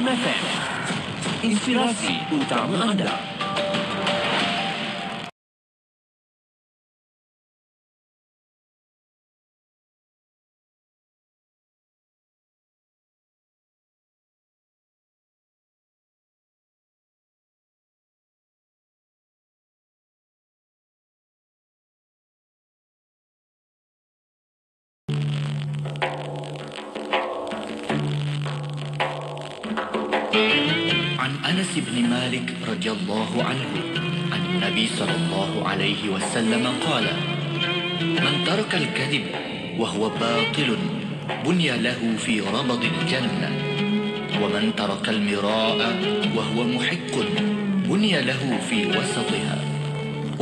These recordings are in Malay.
Zain FM, inspirasi utama anda. عن أنس بن مالك رضي الله عنه عن النبي صلى الله عليه وسلم قال: من ترك الكذب وهو باطل بني له في ربض الجنة، ومن ترك المراء وهو محق بني له في وسطها،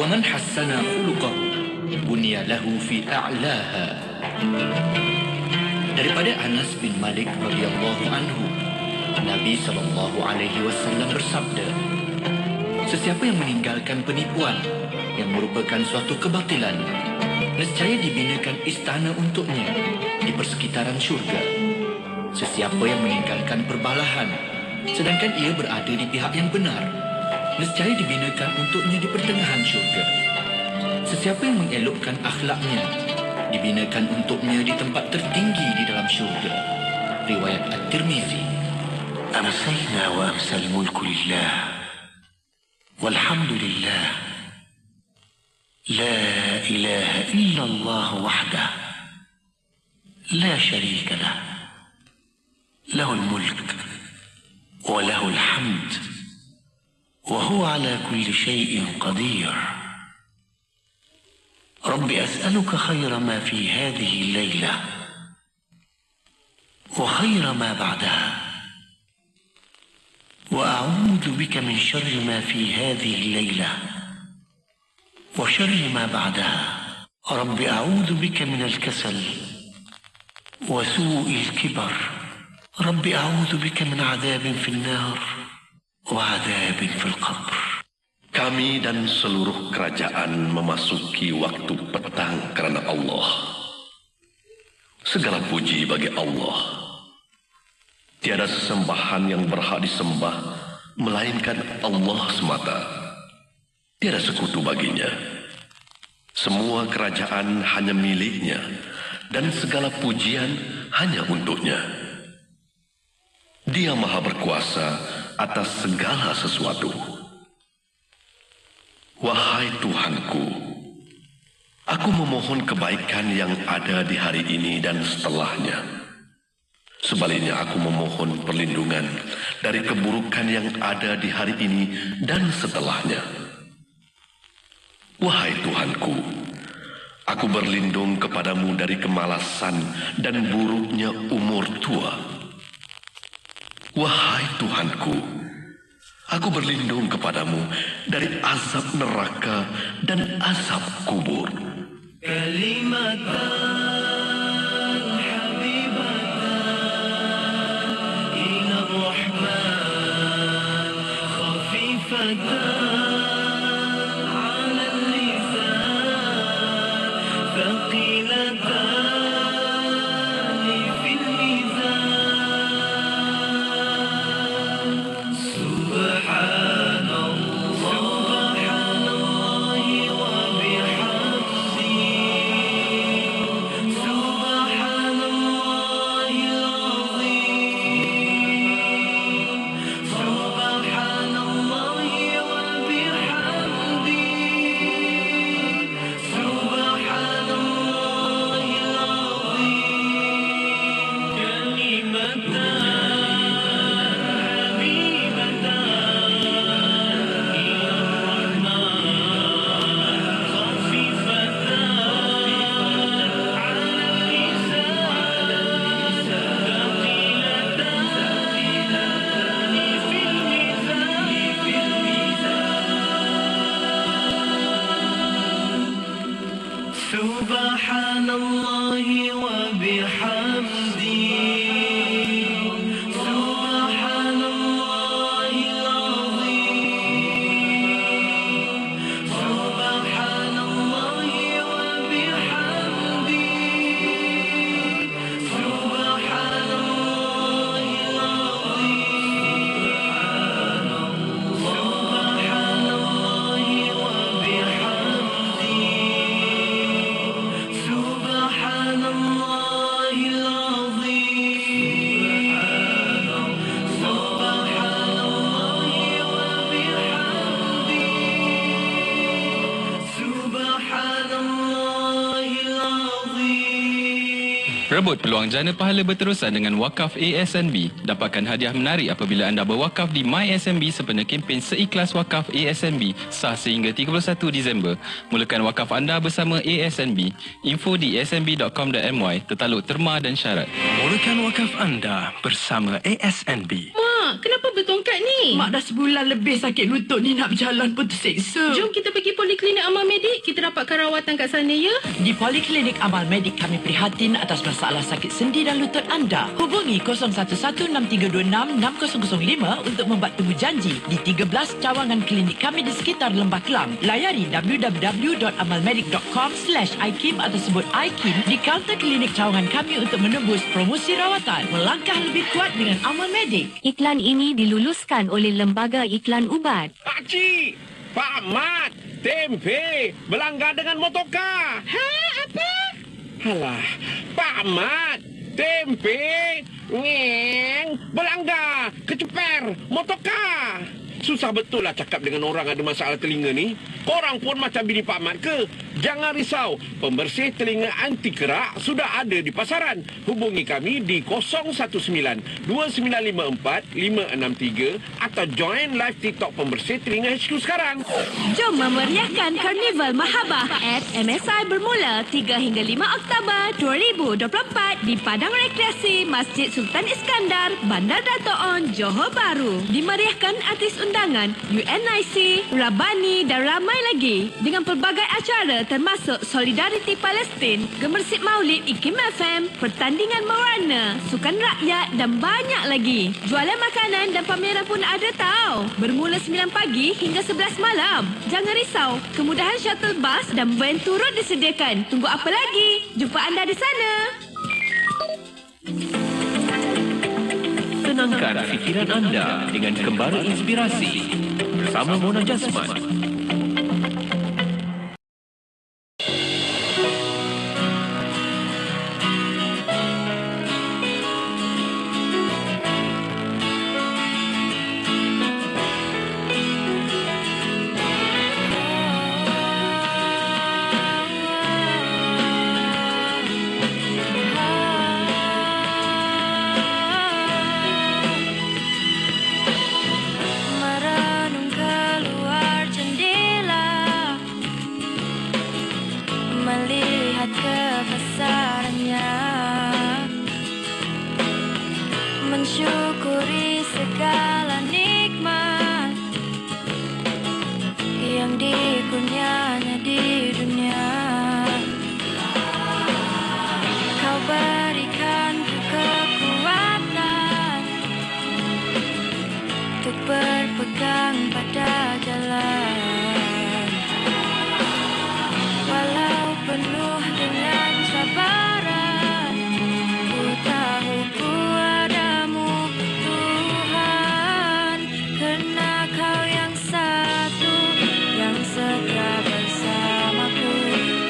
ومن حسن خلقه بني له في أعلاها. Daripada Anas bin Malik radhiyallahu anhu, Nabi SAW bersabda, sesiapa yang meninggalkan penipuan yang merupakan suatu kebatilan, nescaya dibinakan istana untuknya di persekitaran syurga. Sesiapa yang meninggalkan perbalahan sedangkan ia berada di pihak yang benar, nescaya dibinakan untuknya di pertengahan syurga. Sesiapa yang mengelokkan akhlaknya, dibinakan untuknya di tempat tertinggi di dalam syurga. Riwayat At-Tirmizi. أمسينا وأمسى الملك لله والحمد لله لا إله إلا الله وحده لا شريك له له الملك وله الحمد وهو على كل شيء قدير. رب أسألك خير ما في هذه الليلة وخير ما بعدها، وأعوذ بك من شر ما في هذه الليلة وشر ما بعدها. رب أعوذ بك من الكسل وسوء الكبر. رب أعوذ بك من عذاب في النار وعذاب في القبر. Kami dan seluruh kerajaan memasuki waktu petang kerana Allah. Segala puji bagi Allah. Tiada sesembahan yang berhak disembah melainkan Allah semata. Tiada sekutu baginya. Semua kerajaan hanya miliknya dan segala pujian hanya untuknya. Dia Maha Berkuasa atas segala sesuatu. Wahai Tuhanku, aku memohon kebaikan yang ada di hari ini dan setelahnya. Sebaliknya aku memohon perlindungan dari keburukan yang ada di hari ini dan setelahnya. Wahai Tuhanku, aku berlindung kepadamu dari kemalasan dan buruknya umur tua. Wahai Tuhanku, aku berlindung kepadamu dari azab neraka dan azab kubur. Subhanallah wa bihamdi. Rebut peluang jana pahala berterusan dengan wakaf ASNB. Dapatkan hadiah menarik apabila anda berwakaf di MySNB sempena kempen Seikhlas Wakaf ASNB sah sehingga 31 Disember. Mulakan wakaf anda bersama ASNB. Info di asnb.com.my, tertaluk terma dan syarat. Mulakan wakaf anda bersama ASNB. Mak, kenapa bertongkat ni? Mak dah sebulan lebih sakit lutut ni, nak berjalan pun terseksa. Jom kita pergi Poliklinik Amal Medik. Kita dapatkan rawatan kat sana, ya? Di Poliklinik Amal Medik, kami prihatin atas masalah sakit sendi dan lutut anda. Hubungi 0116326605 untuk membuat temu janji di 13 cawangan klinik kami di sekitar Lembah Kelang. Layari www.amalmedik.com/ikim atau sebut iKim di kaunter klinik cawangan kami untuk menembus promosi rawatan. Melangkah lebih kuat dengan Amal Medik. Iklan ini diluluskan oleh Lembaga Iklan Ubat. Pakcik, Pak Mat, tempe, belanggar dengan motorkar. Ha? Apa? Alah, Pak Mat, tempe, belanggar, keceper, motorkar. Susah betul lah cakap dengan orang ada masalah telinga ni. Korang pun macam bini Pak Mat ke? Jangan risau, pembersih telinga anti kerak sudah ada di pasaran. Hubungi kami di 019-2954-563 atau join live TikTok pembersih telinga HQ sekarang. Jom memeriahkan Karnival Mahabah at MSI bermula 3 hingga 5 Oktober 2024 di Padang Rekreasi Masjid Sultan Iskandar, Bandar Dato' On, Johor Bahru. Dimeriahkan artis undangan UNIC, Rabani dan ramai lagi dengan pelbagai acara termasuk Solidariti Palestin, Gemersik Maulid IKIM FM, pertandingan mewarna, sukan rakyat dan banyak lagi. Jualan makanan dan pameran pun ada tau. Bermula 9 pagi hingga 11 malam. Jangan risau, kemudahan shuttle bus dan van turut disediakan. Tunggu apa lagi? Jumpa anda di sana. Tenangkan fikiran anda dengan Kembara Inspirasi bersama Mona Jasman. Mensyukuri segala nikmat yang dikurnianya di dunia. Kau berikan ku kekuatan untuk berpegang pada jalan, walau penuh dengan cabaran. Ku tahu ku adamu Tuhan, karena Kau yang satu yang setia bersamaku.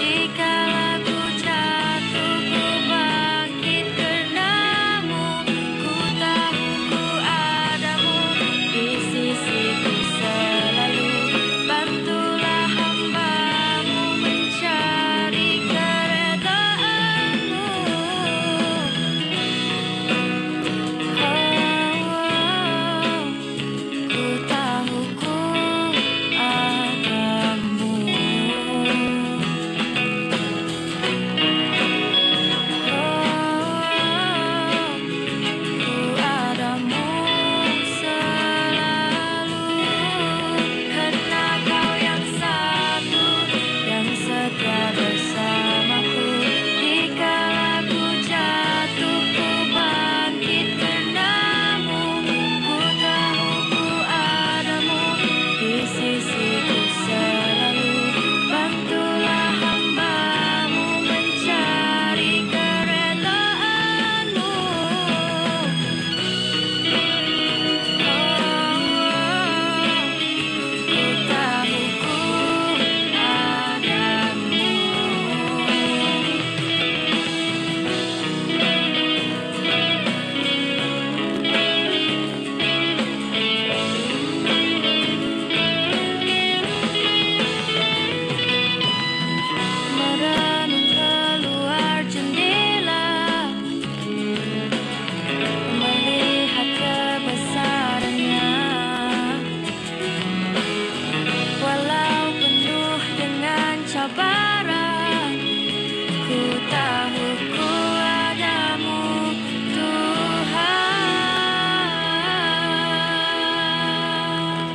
Dikala ku jatuh, ku bangkit karenamu. Ku tahu ku adamu di sisiku.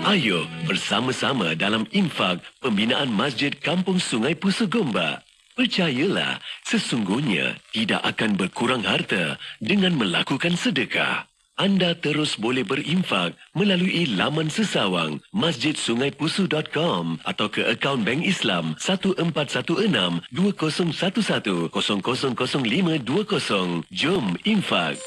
Ayo bersama-sama dalam infak pembinaan Masjid Kampung Sungai Pusu Gombak. Percayalah, sesungguhnya tidak akan berkurang harta dengan melakukan sedekah. Anda terus boleh berinfak melalui laman sesawang masjidsungaipusu.com atau ke akaun Bank Islam 1416-2011-000520. Jom infak.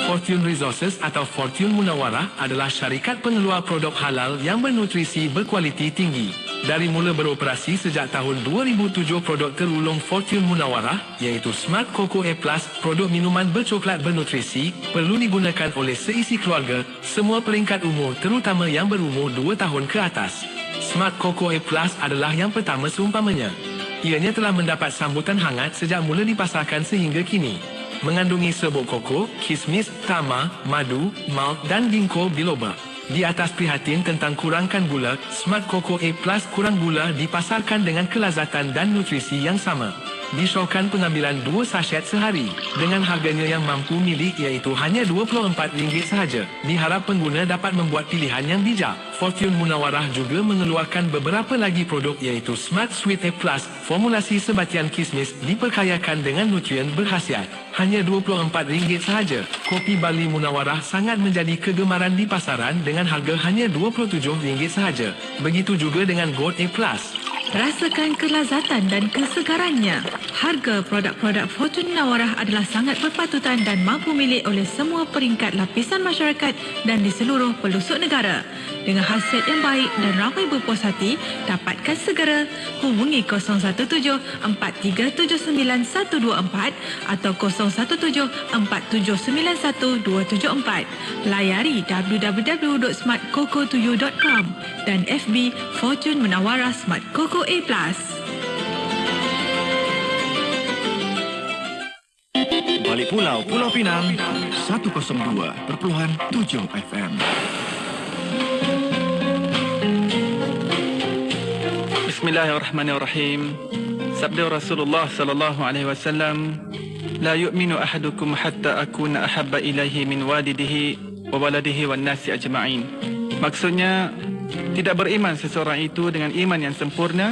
Fortune Resources atau Fortune Munawarah adalah syarikat pengeluar produk halal yang bernutrisi berkualiti tinggi. Dari mula beroperasi sejak tahun 2007, produk terulung Fortune Munawarah iaitu Smart Coco A+, produk minuman bercoklat bernutrisi, perlu digunakan oleh seisi keluarga, semua peringkat umur terutama yang berumur 2 tahun ke atas. Smart Coco A+ adalah yang pertama seumpamanya. Ianya telah mendapat sambutan hangat sejak mula dipasarkan sehingga kini. Mengandungi serbuk koko, kismis, tama, madu, malt dan ginkgo biloba. Di atas prihatin tentang kurangkan gula, Smart Coco A+ kurang gula dipasarkan dengan kelazatan dan nutrisi yang sama. Disyorkan pengambilan 2 sachet sehari dengan harganya yang mampu milik iaitu hanya RM24 sahaja. Diharap pengguna dapat membuat pilihan yang bijak. Fortune Munawarah juga mengeluarkan beberapa lagi produk iaitu Smart Sweet A+, formulasi sebatian kismis diperkayakan dengan nutrien berkhasiat. Hanya RM24 sahaja. Kopi Barli Munawarah sangat menjadi kegemaran di pasaran dengan harga hanya RM27 sahaja. Begitu juga dengan Gold A+. Rasakan kelazatan dan kesegarannya. Harga produk-produk Fortune Munawarah adalah sangat berpatutan dan mampu milik oleh semua peringkat lapisan masyarakat dan di seluruh pelosok negara. Dengan khasiat yang baik dan ramai berpuas hati, dapatkan segera. Hubungi 017-4379-124 atau 017-4791-274. Layari www.smartcoco2u.com dan FB Fortune Munawarah Smart Coco A+. Balik Pulau, Pulau Pinang, 102.7 FM. Bismillahirrahmanirrahim. Sabda Rasulullah sallallahu alaihi wasallam, la yu'minu ahadukum hatta akuna ahabba ilaihi min walidihi wa waladihi wan nasi ajma'in. Maksudnya, tidak beriman seseorang itu dengan iman yang sempurna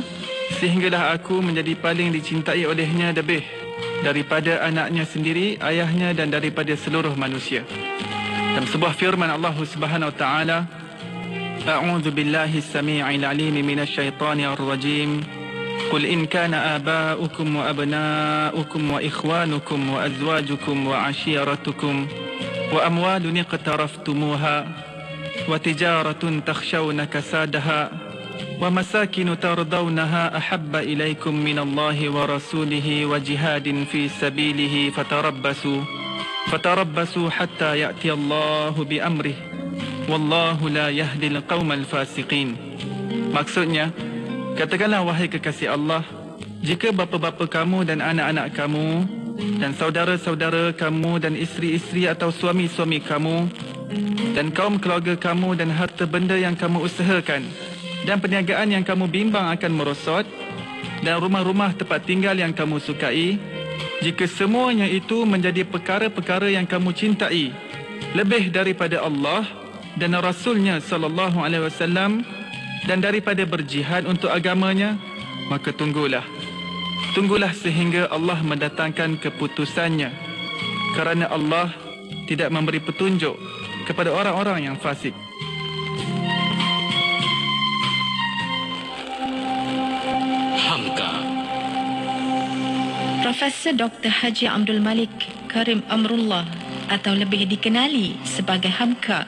sehinggalah aku menjadi paling dicintai olehnya lebih daripada anaknya sendiri, ayahnya dan daripada seluruh manusia. Dalam sebuah firman Allah Subhanahu wa taala, A'udzu billahi as-sami'il 'alim minasy syaithanir rajim. Qul in kana aba'ukum wa abna'ukum wa ikhwanukum wa azwajukum wa 'ashiratukum wa amwalun iqtaraftumuha wa tijaratun takhshawna kasadaha wa masakin tardawnaha ahabba ilaykum minallahi wa rasulihi wa jihadin fi sabilihi fatarabbasu hatta ya'ti Allahu bi amrihi. Wallahu la yahdil qaumal fasiqin. Maksudnya, katakanlah wahai kekasih Allah, jika bapa-bapa kamu dan anak-anak kamu dan saudara-saudara kamu dan isteri-isteri atau suami-suami kamu dan kaum keluarga kamu dan harta benda yang kamu usahakan dan perniagaan yang kamu bimbang akan merosot dan rumah-rumah tempat tinggal yang kamu sukai, jika semuanya itu menjadi perkara-perkara yang kamu cintai lebih daripada Allah dan Rasulnya sallallahu alaihi wasallam dan daripada berjihad untuk agamanya, maka tunggulah sehingga Allah mendatangkan keputusannya, kerana Allah tidak memberi petunjuk kepada orang-orang yang fasik. Hamka. Profesor Dr. Haji Abdul Malik Karim Amrullah atau lebih dikenali sebagai Hamka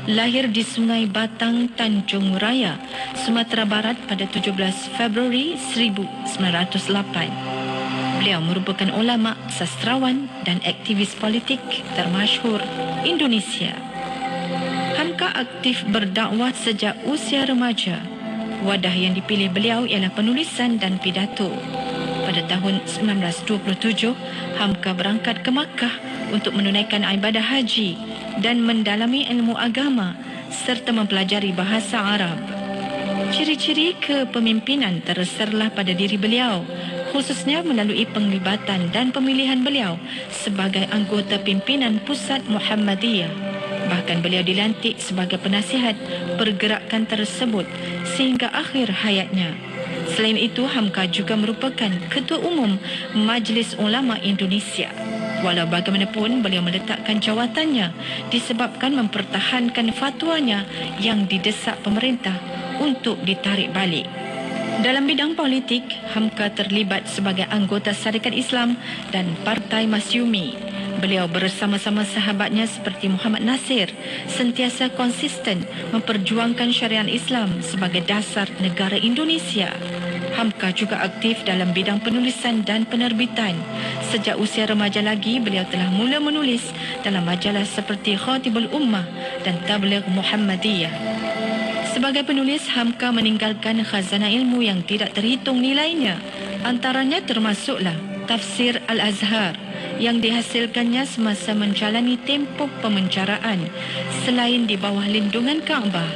lahir di Sungai Batang, Tanjung Raya, Sumatera Barat pada 17 Februari 1908. Beliau merupakan ulama, sastrawan dan aktivis politik termasyhur Indonesia. Hamka aktif berdakwah sejak usia remaja. Wadah yang dipilih beliau ialah penulisan dan pidato. Pada tahun 1927, Hamka berangkat ke Makkah untuk menunaikan ibadah haji dan mendalami ilmu agama serta mempelajari bahasa Arab. Ciri-ciri kepemimpinan terserlah pada diri beliau, khususnya melalui penglibatan dan pemilihan beliau sebagai anggota pimpinan pusat Muhammadiyah. Bahkan beliau dilantik sebagai penasihat pergerakan tersebut sehingga akhir hayatnya. Selain itu, Hamka juga merupakan Ketua Umum Majlis Ulama Indonesia. Walau bagaimanapun, beliau meletakkan jawatannya disebabkan mempertahankan fatwanya yang didesak pemerintah untuk ditarik balik. Dalam bidang politik, Hamka terlibat sebagai anggota Syarikat Islam dan Partai Masyumi. Beliau bersama-sama sahabatnya seperti Muhammad Nasir sentiasa konsisten memperjuangkan syariat Islam sebagai dasar negara Indonesia. Hamka juga aktif dalam bidang penulisan dan penerbitan. Sejak usia remaja lagi, beliau telah mula menulis dalam majalah seperti Khatibul Ummah dan Tabligh Muhammadiyah. Sebagai penulis, Hamka meninggalkan khazanah ilmu yang tidak terhitung nilainya. Antaranya termasuklah Tafsir Al-Azhar yang dihasilkannya semasa menjalani tempoh pemenjaraan selain di bawah lindungan Kaabah.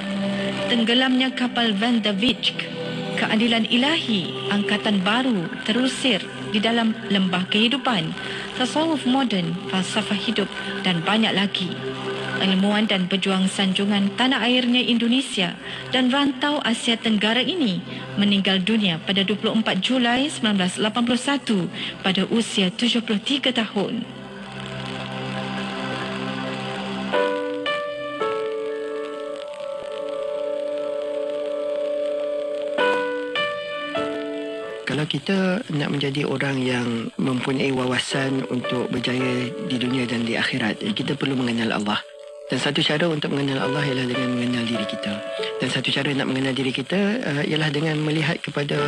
Tenggelamnya kapal Van de Wijk, Keadilan Ilahi, Angkatan Baru terusir di dalam lembah kehidupan, tasawuf moden, falsafah hidup dan banyak lagi. Ilmuwan dan pejuang sanjungan tanah airnya Indonesia dan rantau Asia Tenggara ini meninggal dunia pada 24 Julai 1981 pada usia 73 tahun. Kalau kita nak menjadi orang yang mempunyai wawasan untuk berjaya di dunia dan di akhirat, kita perlu mengenal Allah. Dan satu cara untuk mengenal Allah ialah dengan mengenal diri kita. Dan satu cara nak mengenal diri kita ialah dengan melihat kepada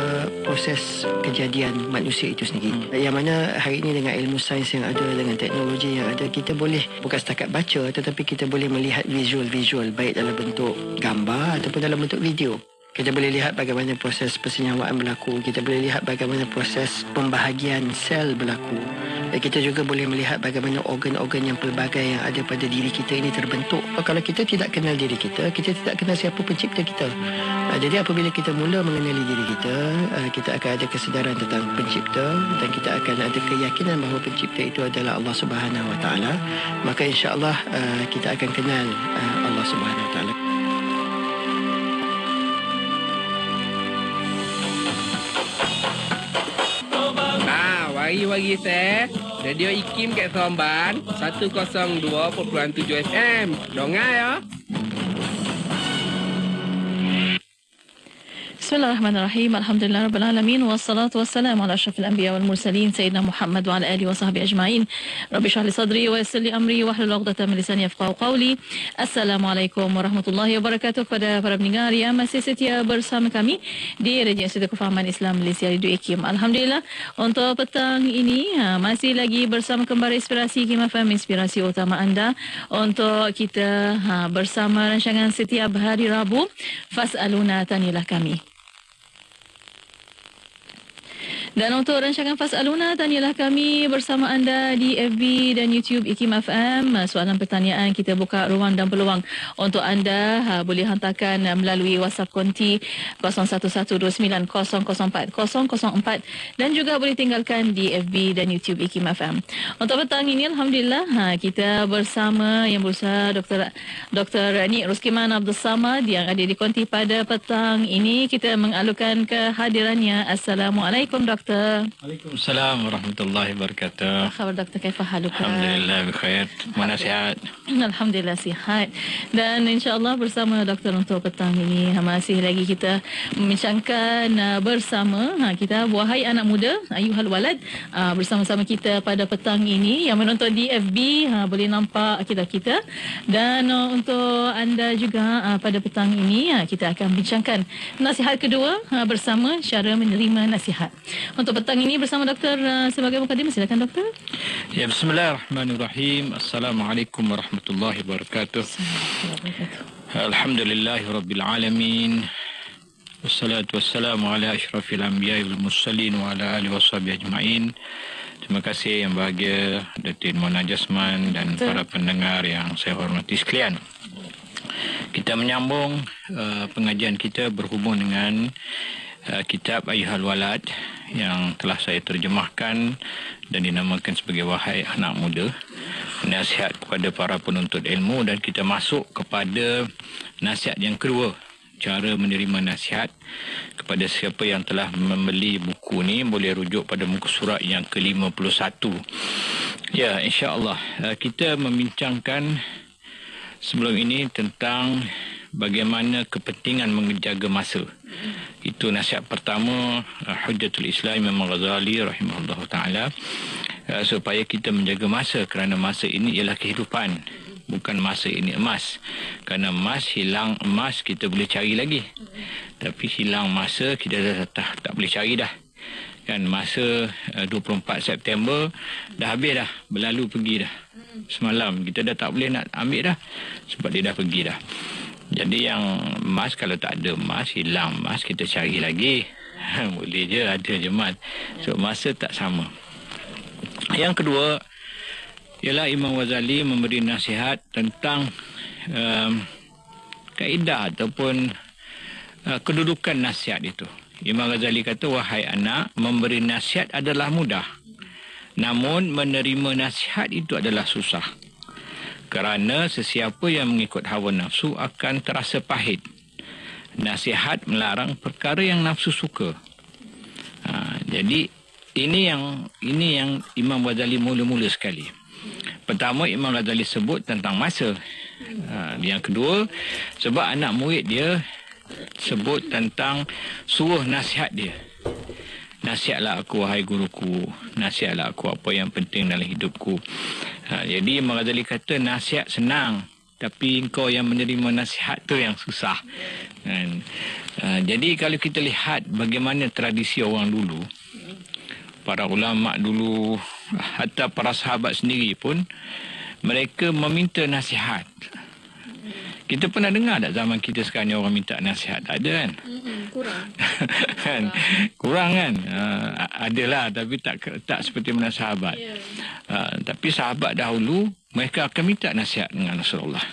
proses kejadian manusia itu sendiri. Yang mana hari ini dengan ilmu sains yang ada, dengan teknologi yang ada, kita boleh bukan setakat baca, tetapi kita boleh melihat visual-visual, baik dalam bentuk gambar ataupun dalam bentuk video. Kita boleh lihat bagaimana proses persenyawaan berlaku. Kita boleh lihat bagaimana proses pembahagian sel berlaku. Dan kita juga boleh melihat bagaimana organ-organ yang pelbagai yang ada pada diri kita ini terbentuk. Kalau kita tidak kenal diri kita, kita tidak kenal siapa pencipta kita. Jadi apabila kita mula mengenali diri kita, kita akan ada kesedaran tentang pencipta dan kita akan ada keyakinan bahawa pencipta itu adalah Allah Subhanahu Wa Taala. Maka insya-Allah kita akan kenal Allah Subhanahu Wa Taala. Wagi saya Radio IKIM kat Seremban 102.7 FM. Dongai ya. Bismillahirrahmanirrahim. Alhamdulillah rabbil alamin wassalatu wassalamu ala asyrafil anbiya wal mursalin sayyidina Muhammad wa ala alihi wa sahbihi ajma'in. Rabbi shrah li sadri wa yassir li amri wahlul 'uqdatam min lisani yafqahu qawli. Assalamualaikum warahmatullahi wabarakatuh. Kepada para pendengar yang masih setia bersama kami di Radio Institut Kefahaman Islam Malaysia Radio IKIM. Alhamdulillah untuk petang ini masih lagi bersama kembali Inspirasi IKIM FM, inspirasi utama anda untuk kita bersama rancangan setiap hari Rabu Fas'aluna, Tanyalah Kami. Dan untuk rancangan Fas'aluna, Tanyalah Kami bersama anda di FB dan YouTube IKIM FM. Soalan pertanyaan kita buka ruang dan peluang untuk anda. Boleh hantarkan melalui WhatsApp konti 0112900404 dan juga boleh tinggalkan di FB dan YouTube IKIM FM. Untuk petang ini Alhamdulillah kita bersama Yang Berusaha Dr. Nik Ruskiman Abdul Samad yang ada di konti pada petang ini. Kita mengalukan kehadirannya. Assalamualaikum Dr. Waalaikumsalam warahmatullahi wabarakatuh. Apa khabar Dr. Kaifa haluka? Alhamdulillah bikhair. Mana sihat? Alhamdulillah sihat. Dan insya-Allah bersama doktor untuk petang ini masih lagi kita membincangkan bersama kita wahai anak muda ayuhal walad bersama-sama kita pada petang ini yang menonton di FB boleh nampak kita dan untuk anda juga pada petang ini kita akan bincangkan nasihat kedua bersama cara menerima nasihat. Untuk petang ini bersama doktor sebagai mukadimah, silakan doktor. Ya, bismillahirrahmanirrahim. Assalamualaikum warahmatullahi wabarakatuh. Alhamdulillahirabbil alamin. Wassalatu wassalamu ala asyrafil anbiya'i wal mursalin wa ala alihi washabihi ajma'in. Terima kasih yang bahagia Datin Mona Jasman dan para pendengar yang saya hormati sekalian. Kita menyambung pengajian kita berhubung dengan kitab Ayyuhal Walad yang telah saya terjemahkan dan dinamakan sebagai Wahai Anak Muda. nasihat kepada para penuntut ilmu, dan kita masuk kepada nasihat yang kedua, cara menerima nasihat. Kepada siapa yang telah membeli buku ni, boleh rujuk pada muka surat yang ke-51. Ya, insya-Allah kita membincangkan sebelum ini tentang bagaimana kepentingan menjaga masa. Itu nasihat pertama Hujjatul Islam Imam Ghazali rahimahullah taala, supaya kita menjaga masa, kerana masa ini ialah kehidupan, bukan masa ini emas. Kerana emas, hilang emas kita boleh cari lagi, tapi hilang masa kita dah tak boleh cari dah. Kan masa 24 September dah habis dah, berlalu pergi dah. Semalam kita dah tak boleh nak ambil dah, sebab dia dah pergi dah. Jadi yang emas, kalau tak ada emas, hilang emas, kita cari lagi. Boleh je, ada je emas. So masa tak sama. Yang kedua ialah Imam Ghazali memberi nasihat tentang kaedah ataupun kedudukan nasihat itu. Imam Ghazali kata, wahai anak, memberi nasihat adalah mudah, namun menerima nasihat itu adalah susah. Kerana sesiapa yang mengikut hawa nafsu akan terasa pahit. Nasihat melarang perkara yang nafsu suka. Jadi ini yang Imam Ghazali mula-mula sekali. Pertama, Imam Ghazali sebut tentang masa. Yang kedua, sebab anak murid dia sebut tentang suruh nasihat dia. Nasihatlah aku wahai guruku, nasihatlah aku apa yang penting dalam hidupku. Jadi Imam Ghazali kata nasihat senang, tapi engkau yang menerima nasihat tu yang susah. Jadi kalau kita lihat bagaimana tradisi orang dulu, para ulama dulu, hatta para sahabat sendiri pun, mereka meminta nasihat. Kita pernah dengar tak zaman kita sekarang ni orang minta nasihat? Tak ada kan? Kurang. Kan? Kurang kan? Adalah, tapi tak seperti mana sahabat. Tapi sahabat dahulu, mereka akan minta nasihat dengan Rasulullah.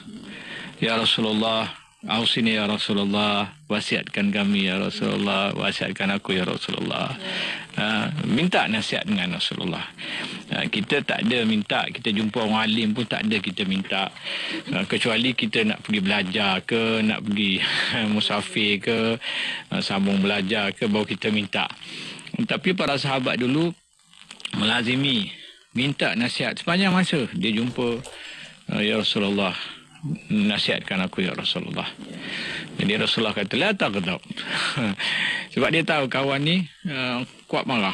Ya Rasulullah, ausini ya Rasulullah, wasiatkan kami ya Rasulullah, wasiatkan aku ya Rasulullah. Minta nasihat dengan Rasulullah. Kita tak ada minta, kita jumpa orang alim pun tak ada kita minta, kecuali kita nak pergi belajar ke, nak pergi musafir ke, sambung belajar ke, baru kita minta. Tapi para sahabat dulu melazimi minta nasihat sepanjang masa. Dia jumpa, ya Rasulullah, nasihatkan aku ya Rasulullah. Jadi Rasulullah kata, la taghdab. Sebab dia tahu kawan ni kuat marah.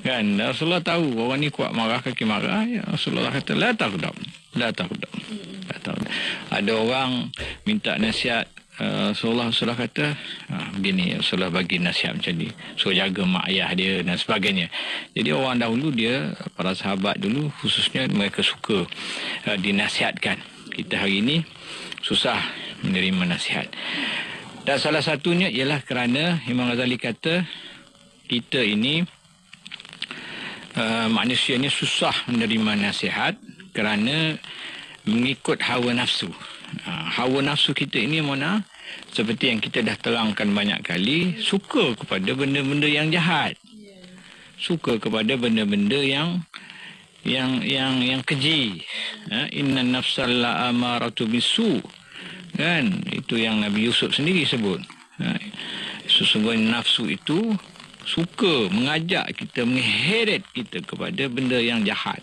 Kan Rasulullah tahu kawan ni kuat marah, kaki marah. Ya, Rasulullah kata, la taghdab. La taghdab. Ada orang minta nasihat, Rasulullah kata, begini, Rasulullah bagi nasihat macam ni, suruh jaga mak ayah dia dan sebagainya. Jadi orang dahulu dia, para sahabat dulu khususnya, mereka suka dinasihatkan. Kita hari ini susah menerima nasihat. Dan salah satunya ialah kerana Imam Ghazali kata kita ini manusia ini susah menerima nasihat kerana mengikut hawa nafsu. Hawa nafsu kita ini mana, seperti yang kita dah terangkan banyak kali, suka kepada benda-benda yang jahat, suka kepada benda-benda yang keji. Inna nafsal la amaratu bisu. Kan, itu yang Nabi Yusuf sendiri sebut. Sesungguhnya nafsu itu suka mengajak kita, mengheret kita kepada benda yang jahat.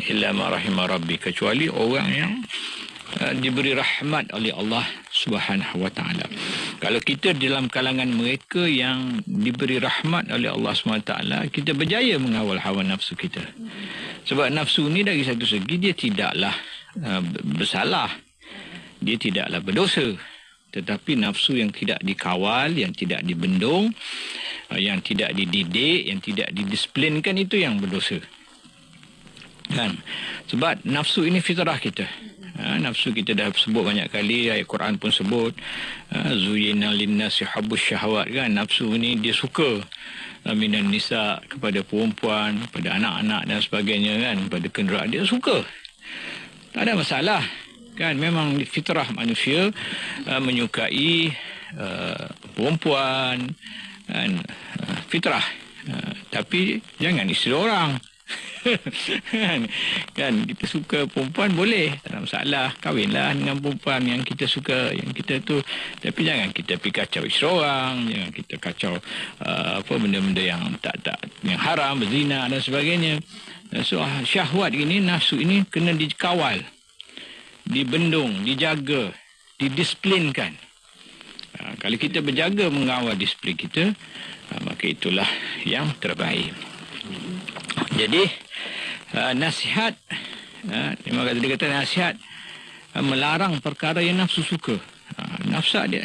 Illa ma rahimah rabbi, kecuali orang yang diberi rahmat oleh Allah Subhanahu wa taala. Kalau kita dalam kalangan mereka yang diberi rahmat oleh Allah Subhanahu wa taala, kita berjaya mengawal hawa nafsu kita. Sebab nafsu ni dari satu segi dia tidaklah bersalah, dia tidaklah berdosa. Tetapi nafsu yang tidak dikawal, yang tidak dibendung, yang tidak dididik, yang tidak didisiplinkan, itu yang berdosa. Kan? Sebab nafsu ini fitrah kita. Nafsu kita dah sebut banyak kali, ayat Quran pun sebut, zuyina linnasi hubbus syahwat. Kan? Nafsu ini dia suka minan nisa, kepada perempuan, pada anak-anak dan sebagainya, kan? Pada kenderaan dia suka. Tak ada masalah. Kan, memang fitrah manusia menyukai perempuan, kan, fitrah. Tapi jangan isteri orang. kan kita suka perempuan boleh, tak ada masalah, kahwinlah dengan perempuan yang kita suka, yang kita tu, tapi jangan kita pergi kacau isteri orang, jangan kita kacau benda-benda yang tak yang haram, berzina dan sebagainya. So syahwat ini, nafsu ini kena dikawal, dibendung, dijaga, didisiplinkan. Kalau kita berjaga mengawal disiplin kita, maka itulah yang terbaik. Jadi nasihat, dia kata nasihat melarang perkara yang nafsu suka.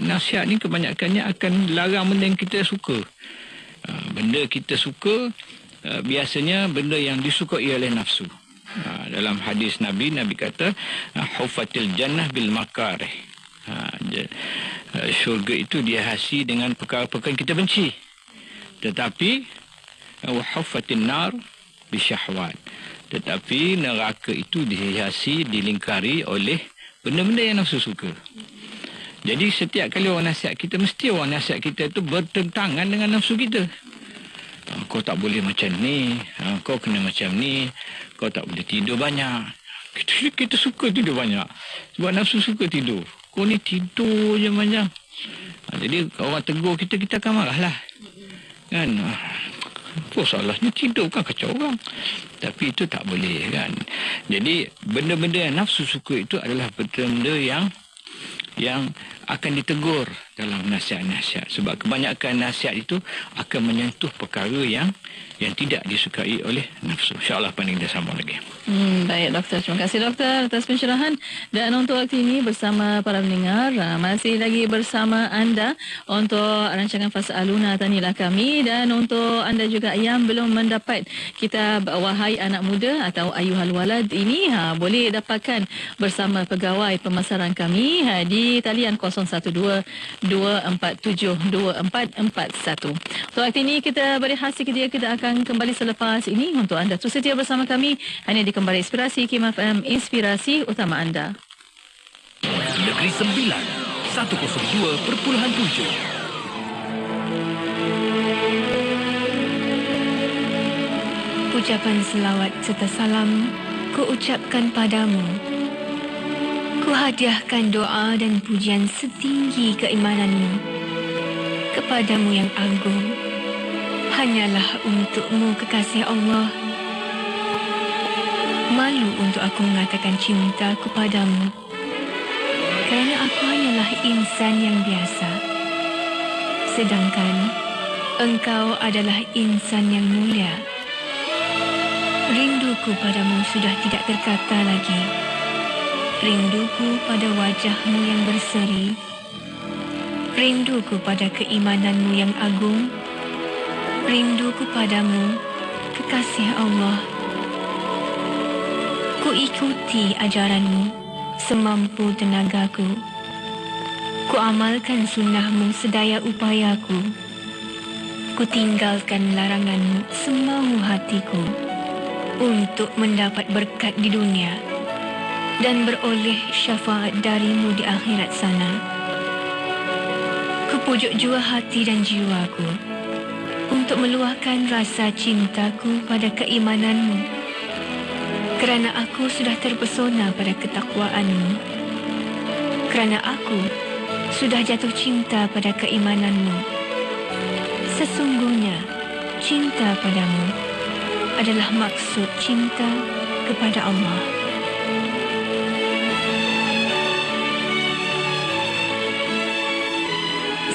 Nasihat ni kebanyakannya akan larang benda yang kita suka. Benda kita suka biasanya benda yang disukai oleh nafsu. Dalam hadis Nabi kata hufatil jannah bil makarih. Syurga itu dihiasi dengan perkara-perkara yang kita benci. Tetapi hufatin nar bisyahwat. Tetapi neraka itu dihiasi, dilingkari oleh benda-benda yang nafsu suka. Jadi setiap kali orang nasihat kita, mesti orang nasihat kita itu bertentangan dengan nafsu kita. Kau tak boleh macam ni, kau kena macam ni, kau tak boleh tidur banyak. Kita suka tidur banyak sebab nafsu suka tidur. Kau ni tidur je banyak. Jadi orang tegur kita, kita akan marahlah. Kan? Apa salahnya tidur, bukan kacau orang. Tapi itu tak boleh kan. Jadi benda-benda yang nafsu suka itu adalah benda yang akan ditegur dalam nasihat-nasihat. Sebab kebanyakan nasihat itu akan menyentuh perkara yang tidak disukai oleh nafsu. InsyaAllah pandang kita sambung lagi. Baik doktor, terima kasih doktor atas pencerahan. Dan untuk waktu ini bersama para pendengar, masih lagi bersama anda untuk rancangan Fasa Aluna Tanilah Kami. Dan untuk anda juga yang belum mendapat kitab Wahai Anak Muda atau Ayuhal Walad ini, boleh dapatkan bersama pegawai pemasaran kami di talian 012-247-2441. Untuk waktu ini kita berehat sikit, kita akan kembali selepas ini. Untuk anda terus setia bersama kami hanya di Kembali Inspirasi Kim FM, inspirasi utama anda. Negeri Sembilan 102.7. Ucapan selawat serta salam ku ucapkan padamu. Ku hadiahkan doa dan pujian setinggi keimananmu kepadamu yang agung. Hanyalah untukmu kekasih Allah. Malu untuk aku mengatakan cinta kepadamu, kerana aku hanyalah insan yang biasa. Sedangkan engkau adalah insan yang mulia. Rinduku padamu sudah tidak terkata lagi. Rinduku pada wajahmu yang berseri. Rinduku pada keimananmu yang agung. Rinduku padamu, kekasih Allah. Ku ikuti ajaranmu semampu tenagaku. Ku amalkan sunnahmu sedaya upayaku. Ku tinggalkan laranganmu semau hatiku untuk mendapat berkat di dunia dan beroleh syafaat darimu di akhirat sana. Ku pujuk jua hati dan jiwaku untuk meluahkan rasa cintaku pada keimananmu, kerana aku sudah terpesona pada ketakwaanmu, kerana aku sudah jatuh cinta pada keimananmu. Sesungguhnya cinta padamu adalah maksud cinta kepada Allah.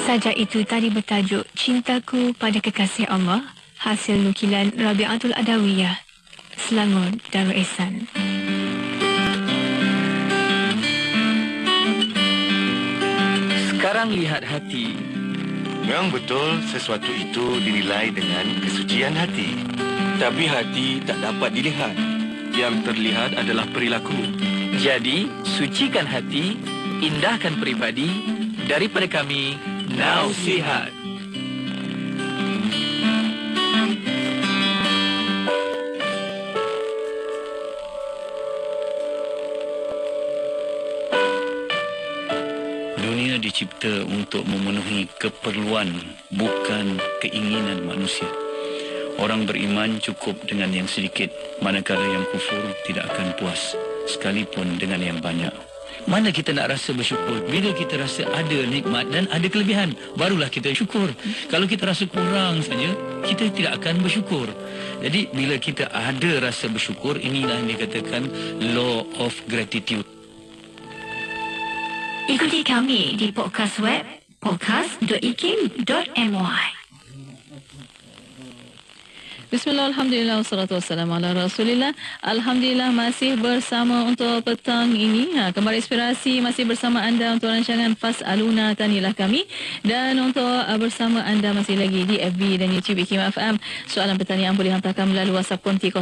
Saja itu tadi bertajuk Cintaku pada Kekasih Allah, hasil nukilan Rabi'atul Adawiyah, Selangor, Darul Ihsan. Sekarang lihat hati. Memang betul sesuatu itu dinilai dengan kesucian hati. Tapi hati tak dapat dilihat. Yang terlihat adalah perilaku. Jadi, sucikan hati, indahkan peribadi. Daripada kami, Nausihat. Dunia dicipta untuk memenuhi keperluan, bukan keinginan manusia. Orang beriman cukup dengan yang sedikit, manakala yang kufur tidak akan puas, sekalipun dengan yang banyak. Mana kita nak rasa bersyukur? Bila kita rasa ada nikmat dan ada kelebihan, barulah kita syukur. Kalau kita rasa kurang saja, kita tidak akan bersyukur. Jadi bila kita ada rasa bersyukur, inilah yang dikatakan law of gratitude. Ikuti kami di podcast web podcast.ikim.my. Bismillah, alhamdulillah, wassalatu wassalamu ala rasulillah. Alhamdulillah masih bersama untuk petang ini. Kembali Inspirasi masih bersama anda untuk rancangan Fas'aluna, Tanilah Kami. Dan untuk bersama anda masih lagi di FB dan YouTube IKIM FM. Soalan pertanyaan boleh hantarkan melalui WhatsApp konti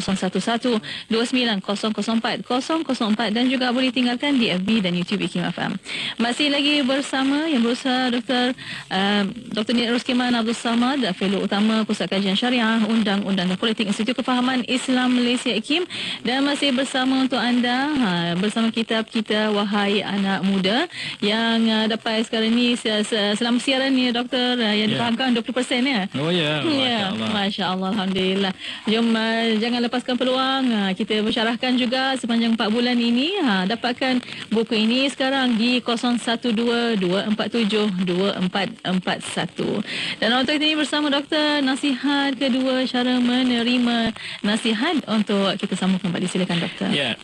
011-29-004-004 dan juga boleh tinggalkan di FB dan YouTube IKIM FM. Masih lagi bersama yang berusaha Dr. Nik Ruskiman Abdul Samad, Fellow Utama Pusat Kajian Syariah Undang-Undang dan Politik Institut Kefahaman Islam Malaysia IKIM, dan masih bersama untuk anda bersama kitab kita Wahai Anak Muda yang dapat sekarang ni selama siaran ni doktor yang difahamkan 20% ya. Oh ya, Masya-Allah, alhamdulillah. Jom jangan lepaskan peluang, kita bersyarahkan juga sepanjang 4 bulan ini. Dapatkan buku ini sekarang di 0122472441. Dan untuk ini bersama doktor, nasihat kedua, cara menerima nasihat untuk kita sambung kembali. Silakan doktor. Ya,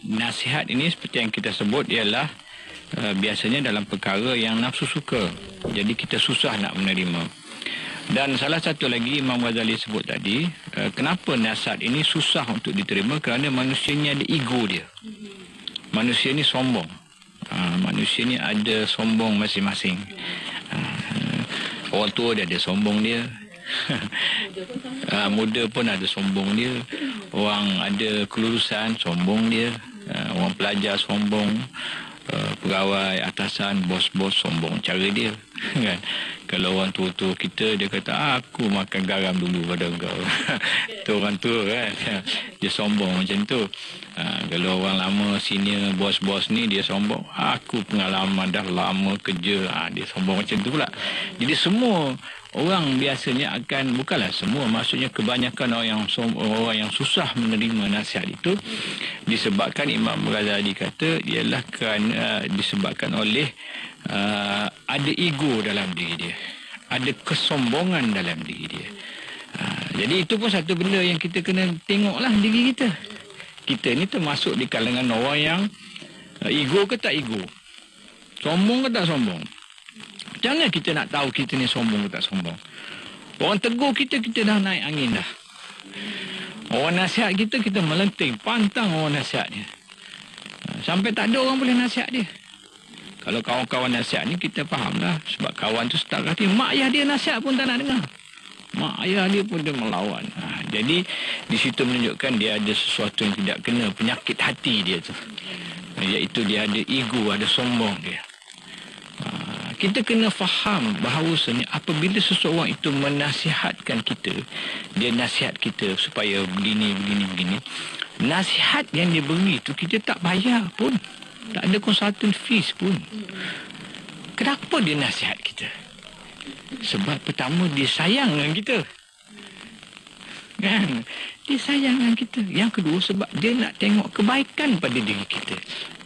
nasihat ini seperti yang kita sebut ialah biasanya dalam perkara yang nafsu suka. Jadi kita susah nak menerima. Dan salah satu lagi Imam Ghazali sebut tadi, kenapa nasihat ini susah untuk diterima? Kerana manusia ni ada ego dia. Manusia ni sombong. Manusia ni ada sombong masing-masing. Orang tua dia ada sombong dia. Muda pun ada sombong dia. Orang ada kelulusan, sombong dia. Orang pelajar sombong. Pegawai atasan, bos-bos sombong cara dia. Kan? Kalau orang tua-tua kita, dia kata aku makan garam dulu pada engkau. Itu orang tua kan. Dia sombong macam tu. Kalau orang lama, senior, bos-bos ni, dia sombong, aku pengalaman dah lama kerja. Dia sombong macam tu pula. Jadi semua orang biasanya akan, bukanlah semua, maksudnya kebanyakan orang yang susah menerima nasihat itu disebabkan Imam Ghazali kata ialah kerana disebabkan oleh ada ego dalam diri dia, ada kesombongan dalam diri dia. Jadi itu pun satu benda yang kita kena tengoklah diri kita. Kita ni termasuk di kalangan orang yang ego ke tak ego, sombong ke tak sombong. Jangan kita nak tahu kita ni sombong ke tak sombong. Orang tegur kita, kita dah naik angin dah. Orang nasihat kita, kita melenting, pantang orang nasihat dia. Sampai tak ada orang boleh nasihat dia. Kalau kawan-kawan nasihat ni, kita faham lah. Sebab kawan tu start hati. Mak ayah dia nasihat pun tak nak dengar. Mak ayah dia pun dia melawan. Jadi, di situ menunjukkan dia ada sesuatu yang tidak kena. Penyakit hati dia tu. Iaitu dia ada ego, ada sombong dia. Kita kena faham bahawasanya apabila seseorang itu menasihatkan kita, dia nasihat kita supaya begini. Nasihat yang dia beri itu kita tak bayar pun. Tak ada consultant fees pun. Kenapa dia nasihat kita? Sebab pertama dia sayang dengan kita. Kan? Dia sayang dengan kita. Yang kedua sebab dia nak tengok kebaikan pada diri kita.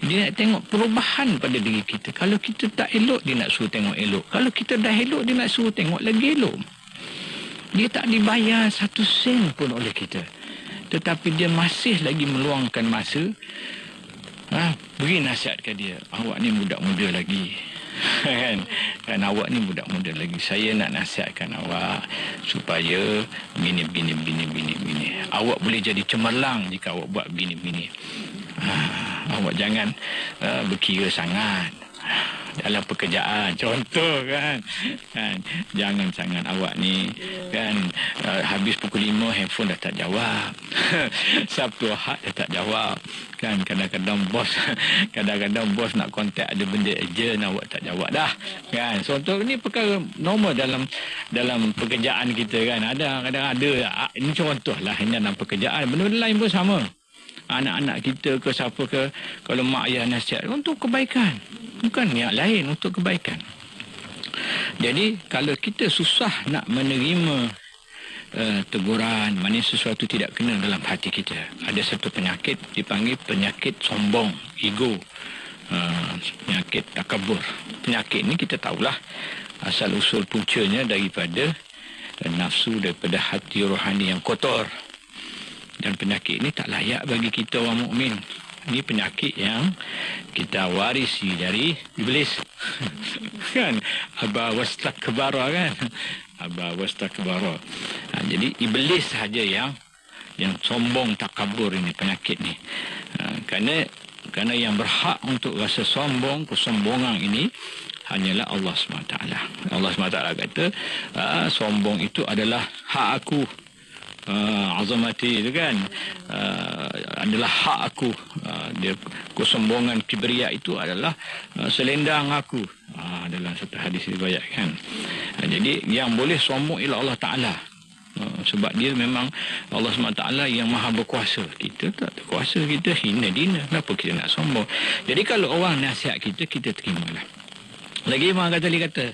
Dia nak tengok perubahan pada diri kita. Kalau kita tak elok, dia nak suruh tengok elok. Kalau kita dah elok, dia nak suruh tengok lagi elok. Dia tak dibayar 1 sen pun oleh kita. Tetapi dia masih lagi meluangkan masa. Beri nasihat ke dia. Awak ni budak-muda lagi. kan awak ni budak-muda lagi. Saya nak nasihatkan awak supaya begini. Awak boleh jadi cemerlang jika awak buat begini. Awak jangan berkira sangat dalam pekerjaan. Contoh kan jangan sangat awak ni kan habis pukul 5 handphone dah tak jawab. Sabtu Ahad dah tak jawab kan. Kadang-kadang bos nak kontak ada benda urgent, awak tak jawab dah kan. Contoh ni perkara normal dalam pekerjaan kita kan. Kadang-kadang ada ini contoh lah, ini dalam pekerjaan. Benda lain pun sama. Anak-anak kita ke siapa ke, kalau mak ayah nasihat untuk kebaikan, bukan niat lain, untuk kebaikan. Jadi kalau kita susah nak menerima teguran, maknanya sesuatu tidak kena dalam hati kita. Ada satu penyakit dipanggil penyakit sombong, ego, penyakit takabur. Penyakit ni kita tahulah asal usul puncanya daripada nafsu, daripada hati rohani yang kotor. Dan penyakit ini tak layak bagi kita orang mukmin. Ini penyakit yang kita warisi dari iblis. Kan? Aba wastakbara kan? Aba wastakbara. Jadi iblis sahaja yang sombong, takabur ini, penyakit ni. Kerana yang berhak untuk rasa sombong, kesombongan ini hanyalah Allah SWT. Allah SWT kata, sombong itu adalah hak aku. Azamati itu kan, adalah hak aku. Dia kesombongan, kibria itu adalah selendang aku. Dalam satu hadis diriwayatkan. Jadi yang boleh sombong ialah Allah Ta'ala. Sebab dia memang Allah SWT yang maha berkuasa. Kita tak ada kuasa, kita hina dina. Kenapa kita nak sombong? Jadi kalau orang nasihat kita, kita terimalah. Lagi Imam Ghazali kata,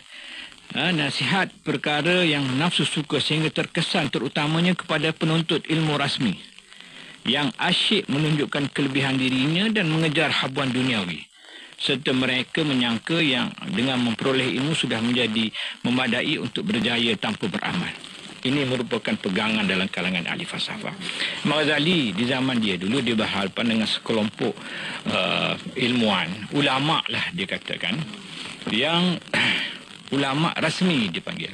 nasihat perkara yang nafsu suka sehingga terkesan terutamanya kepada penuntut ilmu rasmi yang asyik menunjukkan kelebihan dirinya dan mengejar habuan duniawi, serta mereka menyangka yang dengan memperoleh ilmu sudah menjadi memadai untuk berjaya tanpa beramal. Ini merupakan pegangan dalam kalangan ahli falsafah. Imam Ghazali di zaman dia dulu dia berhadapan dengan sekelompok ilmuwan, ulama lah dia katakan, yang ulama rasmi dipanggil.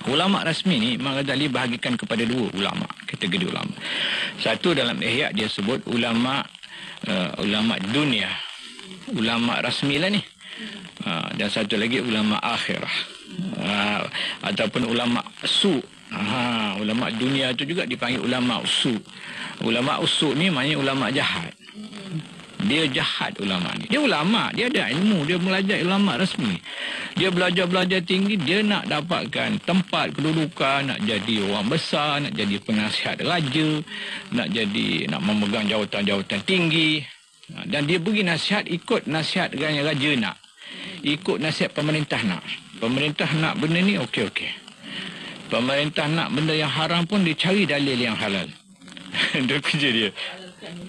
Ulama rasmi ni Imam Ghazali bahagikan kepada dua ulama, kategori ulama. Satu dalam Ihya dia sebut ulama dunia, ulama rasmi lah ni. Dan satu lagi ulama akhirah, ataupun ulama su. Ulama dunia tu juga dipanggil ulama usu. Ulama usu ni maknanya ulama jahat. Dia jahat ulama ni. Dia ulama, dia ada ilmu, dia belajar ulama rasmi. Dia belajar tinggi, dia nak dapatkan tempat kedudukan, nak jadi orang besar, nak jadi penasihat raja, nak memegang jawatan-jawatan tinggi. Dan dia bagi nasihat ikut nasihat raja nak. Ikut nasihat pemerintah nak. Pemerintah nak benda ni, okey. Pemerintah nak benda yang haram pun dia cari dalil yang halal. Itu kerja dia.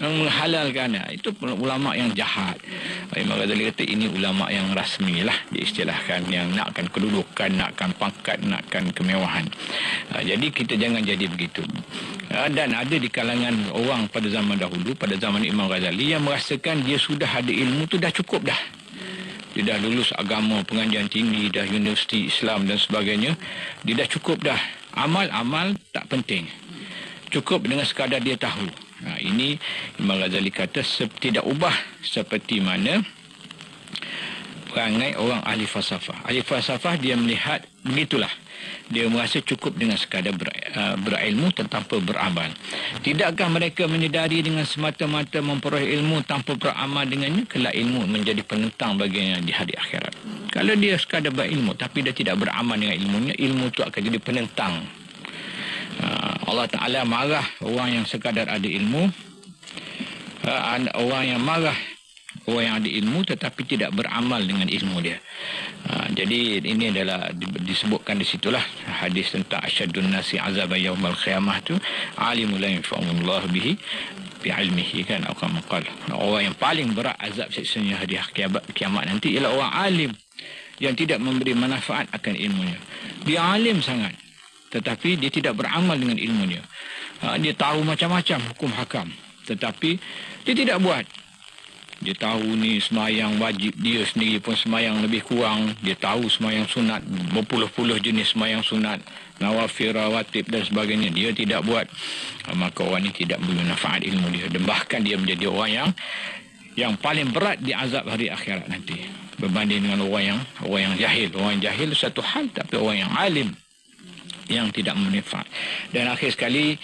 Menghalalkan. Itu ulama yang jahat. Imam Ghazali kata ini ulama yang rasmi lah diistilahkan, yang nakkan kedudukan, nakkan pangkat, nakkan kemewahan. Jadi kita jangan jadi begitu. Dan ada di kalangan orang pada zaman dahulu, pada zaman Imam Ghazali, yang merasakan dia sudah ada ilmu tu dah cukup dah. Dia dah lulus agama, pengajian tinggi, dah universiti Islam dan sebagainya. Dia dah cukup dah. Amal tak penting. Cukup dengan sekadar dia tahu. Ini Imam Ghazali kata tidak ubah seperti mana perangai orang ahli falsafah. Ahli falsafah dia melihat begitulah. Dia merasa cukup dengan sekadar berilmu tanpa beramal. Tidakkah mereka menyedari dengan semata-mata memperoleh ilmu tanpa beramal dengannya, kelak ilmu menjadi penentang baginya di hari akhirat. Kalau dia sekadar berilmu tapi dia tidak beramal dengan ilmunya, ilmu itu akan jadi penentang. Allah Ta'ala marah orang yang sekadar ada ilmu, orang yang marah orang yang ada ilmu tetapi tidak beramal dengan ilmu dia. Jadi ini adalah disebutkan di situlah hadis tentang asyadun nasi azaban yaumal qiyamah tu alimul la yanfa'ullah bihi bi ilmihi, kan, atau maqal. Orang yang paling berat azab siksanya hari kiamat nanti ialah orang alim yang tidak memberi manfaat akan ilmunya. Dia alim sangat tetapi dia tidak beramal dengan ilmunya. Dia tahu macam-macam hukum hakam tetapi dia tidak buat. Dia tahu ni semayang wajib, dia sendiri pun semayang lebih kurang. Dia tahu semayang sunat, berpuluh-puluh jenis semayang sunat, nawafil, rawatib dan sebagainya. Dia tidak buat. Maka orang ni tidak bermanfaat ilmu dia. Dan bahkan dia menjadi orang yang paling berat diazab hari akhirat nanti. Berbanding dengan orang yang jahil. Orang yang jahil satu hal, tapi orang yang alim yang tidak bermanfaat. Dan akhir sekali,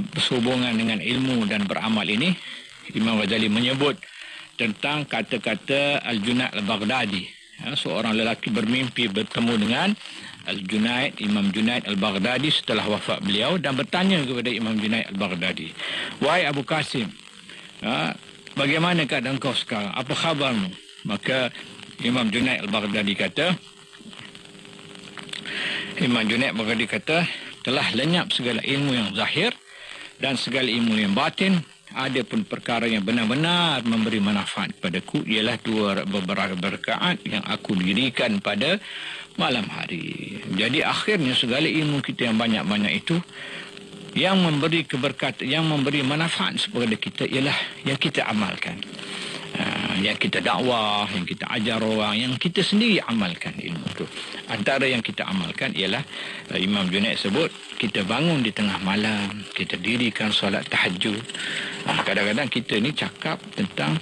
berhubungan dengan ilmu dan beramal ini, Imam Ghazali menyebut tentang kata-kata Al-Junaid Al-Baghdadi. Seorang lelaki bermimpi bertemu dengan Al-Junaid, Imam Junaid Al-Baghdadi setelah wafat beliau, dan bertanya kepada Imam Junaid Al-Baghdadi, "Wahai Abu Qasim, bagaimana keadaan kau sekarang? Apa khabarmu?" Maka Imam Junaid Al-Baghdadi kata, telah lenyap segala ilmu yang zahir dan segala ilmu yang batin. Ada pun perkara yang benar-benar memberi manfaat padaku ialah beberapa rakaat yang aku dirikan pada malam hari. Jadi akhirnya segala ilmu kita yang banyak-banyak itu yang memberi keberkatan, yang memberi manfaat kepada kita ialah yang kita amalkan. Yang kita dakwah, yang kita ajar orang, yang kita sendiri amalkan ilmu itu. Antara yang kita amalkan ialah Imam Junaid sebut, kita bangun di tengah malam, kita dirikan solat tahajud. Kadang-kadang kita ni cakap tentang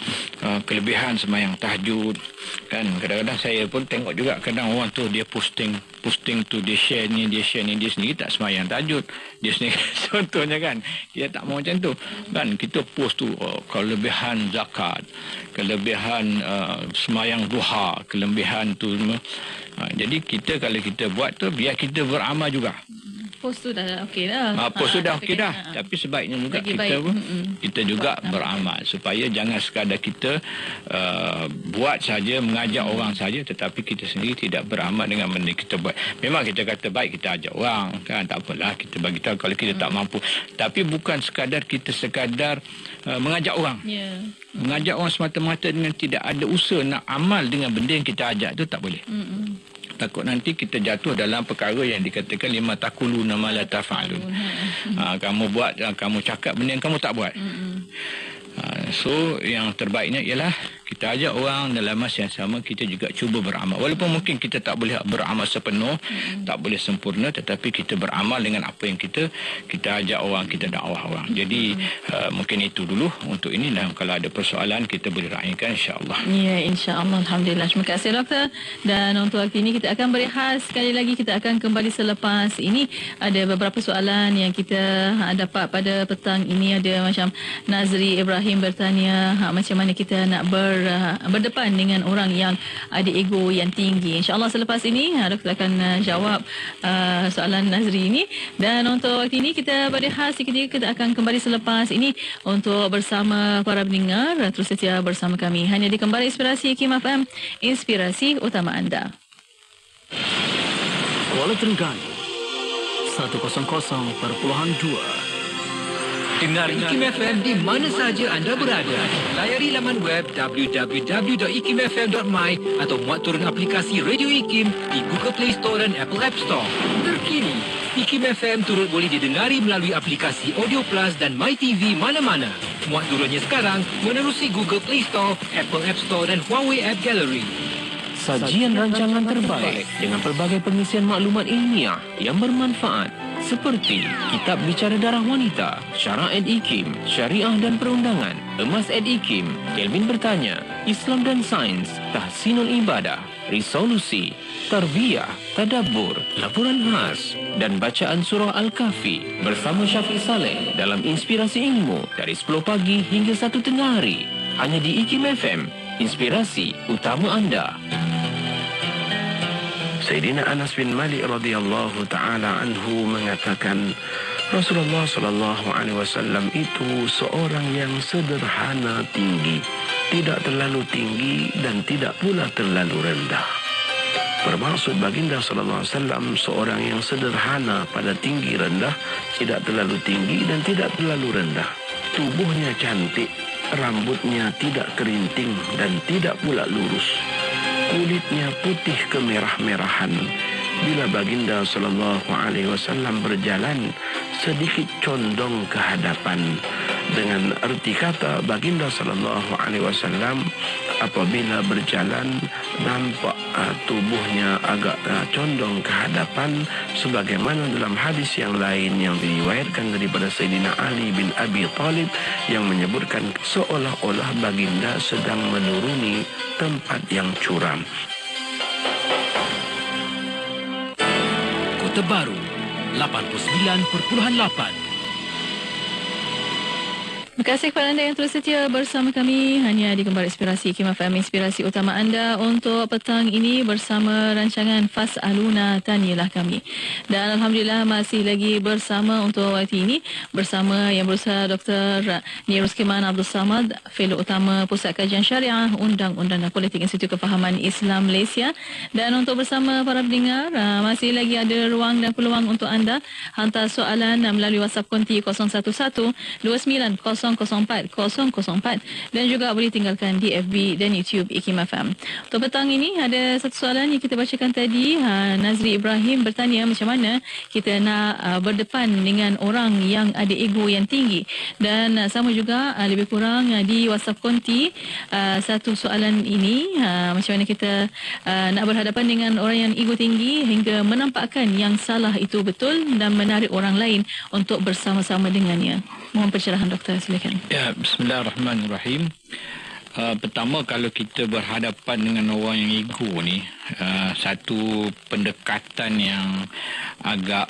kelebihan sembahyang tahajud. Kan kadang-kadang saya pun tengok juga kadang orang tu dia posting tu, dia share ni, dia sendiri tak sembahyang tahajud. Dia sendiri contohnya kan, dia tak mau macam tu. Kan kita post tu kelebihan zakat, kelebihan sembahyang duha, kelebihan tu semua. Jadi kita kalau kita buat tu biar kita beramal juga. Post tu dah okey dah. Post tu dah okey dah. Tapi sebaiknya juga kita juga beramal supaya jangan sekadar kita buat saja, mengajak orang saja tetapi kita sendiri tidak beramal dengan benda kita buat. Memang kita kata baik kita ajak orang kan, tak apalah kita bagi tahu kalau kita tak mampu. Tapi bukan sekadar kita mengajak orang. Mengajak orang semata-mata dengan tidak ada usaha nak amal dengan benda yang kita ajak tu tak boleh. Takut nanti kita jatuh dalam perkara yang dikatakan lima taquluna ma la taf'alun. Kamu buat, kamu cakap benda yang kamu tak buat. So yang terbaiknya ialah kita ajak orang dalam masa yang sama kita juga cuba beramal. Walaupun mungkin kita tak boleh beramal sepenuh, tak boleh sempurna, tetapi kita beramal dengan apa yang kita ajak orang, kita dakwah orang. Jadi mungkin itu dulu untuk ini. Dan kalau ada persoalan kita boleh raikan insya-Allah. Ya, insya-Allah. Alhamdulillah. Terima kasih doktor. Dan untuk waktu ini kita akan berehat sekali lagi, kita akan kembali selepas ini. Ada beberapa soalan yang kita dapat pada petang ini. Ada macam Nazri Ibrahim bertanya macam mana kita nak berdepan dengan orang yang ada ego yang tinggi. InsyaAllah selepas ini doktor akan jawab soalan Nazri ini. Dan untuk waktu ini kita berehat sedikit, kita akan kembali selepas ini untuk bersama para pendengar. Terus setia bersama kami hanya di Kembara Inspirasi IKIM FM, inspirasi utama anda. Kuala Terengganu 100.2. Dengar IKIM FM di mana sahaja anda berada. Layari laman web www.ikimfm.my atau muat turun aplikasi Radio IKIM di Google Play Store dan Apple App Store. Terkini, IKIM FM turut boleh didengari melalui aplikasi Audio Plus dan MyTV mana-mana. Muat turunnya sekarang menerusi Google Play Store, Apple App Store dan Huawei App Gallery. Sajian rancangan terbaik dengan pelbagai pengisian maklumat ilmiah yang bermanfaat seperti Kitab Bicara Darah Wanita, Syarah IKIM, Syariah dan Perundangan, Emas IKIM, Kelvin Bertanya, Islam dan Sains, Tahsinul Ibadah, Resolusi, Tarbiyah, Tadabbur, Laporan Khas dan Bacaan Surah Al-Kahfi bersama Syafiq Saleh dalam Inspirasi Ilmu dari 10 pagi hingga 1 tengah hari. Hanya di IKIM FM, inspirasi utama anda. Sayyidina Anas bin Malik radhiyallahu taala anhu mengatakan Rasulullah sallallahu alaihi wasallam itu seorang yang sederhana tinggi, tidak terlalu tinggi dan tidak pula terlalu rendah. Bermaksud baginda sallallahu alaihi wasallam seorang yang sederhana pada tinggi rendah, tidak terlalu tinggi dan tidak terlalu rendah. Tubuhnya cantik, rambutnya tidak kerinting dan tidak pula lurus. Kulitnya putih kemerah-merahan. Bila baginda sallallahu alaihi wasallam berjalan, sedikit condong ke hadapan. Dengan erti kata baginda sallallahu alaihi wasallam apabila berjalan nampak tubuhnya agak condong ke hadapan, sebagaimana dalam hadis yang lain yang diriwayatkan daripada Sayyidina Ali bin Abi Talib yang menyebutkan seolah-olah baginda sedang menuruni tempat yang curam. Kota Baru 89.8. Terima kasih kepada anda yang terus setia bersama kami hanya di Gembar Inspirasi IKIM FM, inspirasi utama anda untuk petang ini bersama rancangan Fas'aluna, Tanyalah Kami. Dan Alhamdulillah masih lagi bersama untuk waktu ini bersama yang berusaha Dr. Nirus Kiman Abdul Samad, Fellow Utama Pusat Kajian Syariah Undang-Undang dan Politik Institut Kefahaman Islam Malaysia. Dan untuk bersama para pendengar, masih lagi ada ruang dan peluang untuk anda hantar soalan melalui WhatsApp konti 011-2904-004 dan juga boleh tinggalkan di FB dan YouTube IKIM FM. Untuk petang ini ada satu soalan yang kita bacakan tadi. Nazri Ibrahim bertanya macam mana kita nak berdepan dengan orang yang ada ego yang tinggi, dan sama juga lebih kurang di WhatsApp konti satu soalan ini, macam mana kita nak berhadapan dengan orang yang ego tinggi hingga menampakkan yang salah itu betul dan menarik orang lain untuk bersama-sama dengannya. Mohon pencerahan doktor, silakan. Ya, bismillahirrahmanirrahim. Pertama, kalau kita berhadapan dengan orang yang ego ni, satu pendekatan yang agak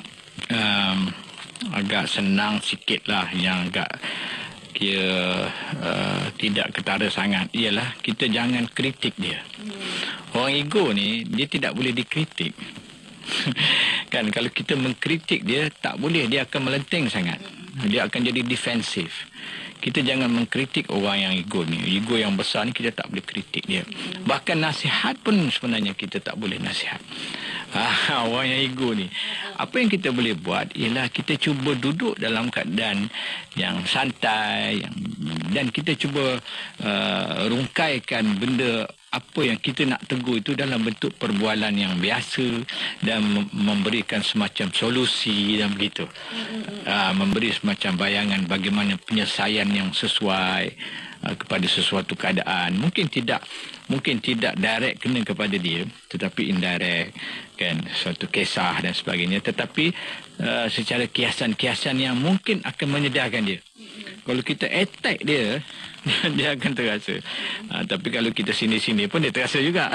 senang sikit lah, yang agak tidak ketara sangat, ialah kita jangan kritik dia. Orang ego ni, dia tidak boleh dikritik. Kan, kalau kita mengkritik dia, tak boleh, dia akan melenteng sangat. Dia akan jadi defensif. Kita jangan mengkritik orang yang ego ni. Ego yang besar ni kita tak boleh kritik dia. Bahkan nasihat pun sebenarnya kita tak boleh nasihat. Orang yang ego ni. Apa yang kita boleh buat ialah kita cuba duduk dalam keadaan yang santai, dan kita cuba rungkaikan benda apa yang kita nak tegur itu dalam bentuk perbualan yang biasa dan memberikan semacam solusi dan begitu. Memberi semacam bayangan bagaimana penyelesaian yang sesuai kepada sesuatu keadaan. Mungkin tidak direct kena kepada dia, tetapi indirect, kan, suatu kisah dan sebagainya, tetapi secara kiasan-kiasan yang mungkin akan menyedihkan dia. Kalau kita attack dia, dia akan terasa. Tapi kalau kita sini-sini pun dia terasa juga.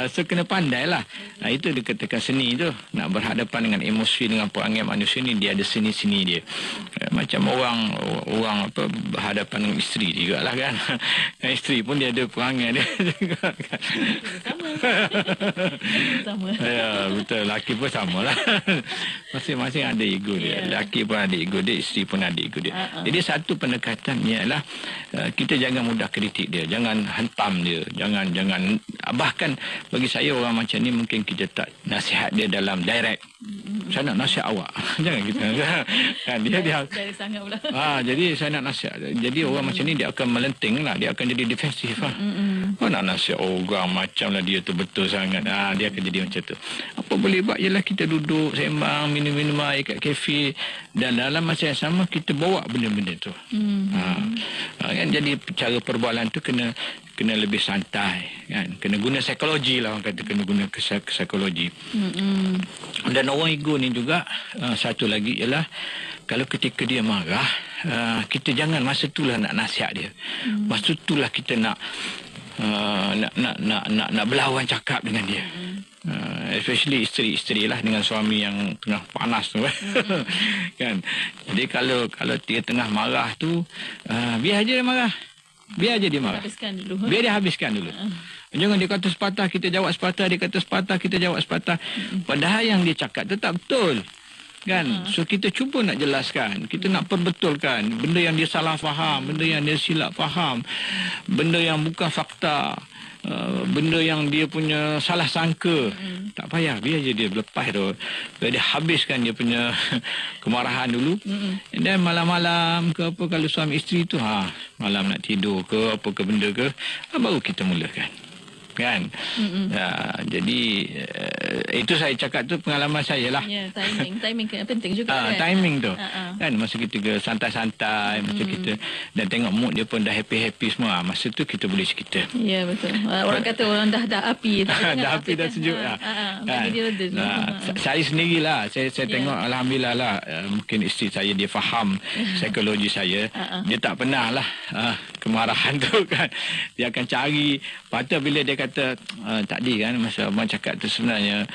So kena pandai lah. Itu dikatakan seni tu. Nak berhadapan dengan emosi, dengan perangai manusia ni, dia ada seni-seni dia. Macam orang berhadapan dengan isteri juga lah, kan. Isteri pun dia ada perangai dia juga, kan. Sama. Ya, betul. Laki pun sama lah. Masing-masing ada ego dia. Laki pun ada ego dia, isteri pun ada ego dia. Jadi satu pendekatannya adalah kita jangan mudah kritik dia, jangan hantam dia, jangan bahkan bagi saya orang macam ni mungkin kita tak nasihat dia dalam direct. Saya nak nasihat awak. Jangan kita. Kan dia dari sangat pula. Jadi saya nak nasihat. Jadi orang macam ni dia akan melenteng lah, dia akan jadi defensif lah. Nak nasihat orang macam lah dia tu betul sangat. Dia akan jadi macam tu. Apa boleh buat ialah kita duduk sembang, minum-minum air kat kafe, dan dalam masa yang sama kita bawa benda-benda tu. Kan, jadi cara perbualan tu kena lebih santai, kan, kena guna psikologi lah, orang kata kena guna psikologi. Dan orang ego ni juga satu lagi ialah kalau ketika dia marah, kita jangan masa itulah nak nasihat dia. Masa itulah kita nak berlawan cakap dengan dia. Especially isteri-isteri lah dengan suami yang tengah panas tu, kan. Jadi kalau dia tengah marah tu, biar aja dia marah. Biar aja dia marah. Biar dia habiskan dulu. Jangan dia kata sepatah, kita jawab sepatah. Dia kata sepatah, kita jawab sepatah. Padahal yang dia cakap tu tak betul, kan. So kita cuba nak jelaskan, kita nak perbetulkan benda yang dia salah faham, benda yang dia silap faham, benda yang bukan fakta, benda yang dia punya salah sangka. Tak payah, biar je dia lepas tu. Biar dia habiskan dia punya kemarahan dulu. Dan malam-malam ke apa, kalau suami isteri tu malam nak tidur ke apa ke benda ke, baru kita mulakan, kan. Jadi itu saya cakap tu pengalaman saya lah. Ya, timing penting juga, kan. Timing tu, kan, masa kita santai-santai, masa kita dan tengok mood dia pun dah happy semua, masa tu kita boleh cerita. Ya, betul. Orang kata orang dah api, dah api dah sejuk lah. Saya sendirilah, saya tengok alhamdulillah lah, mungkin isteri saya dia faham psikologi saya. Dia tak pernah lah kemarahan tu, kan. Dia akan cari. Patut bila dia kata tadi, kan, masa abang cakap tu sebenarnya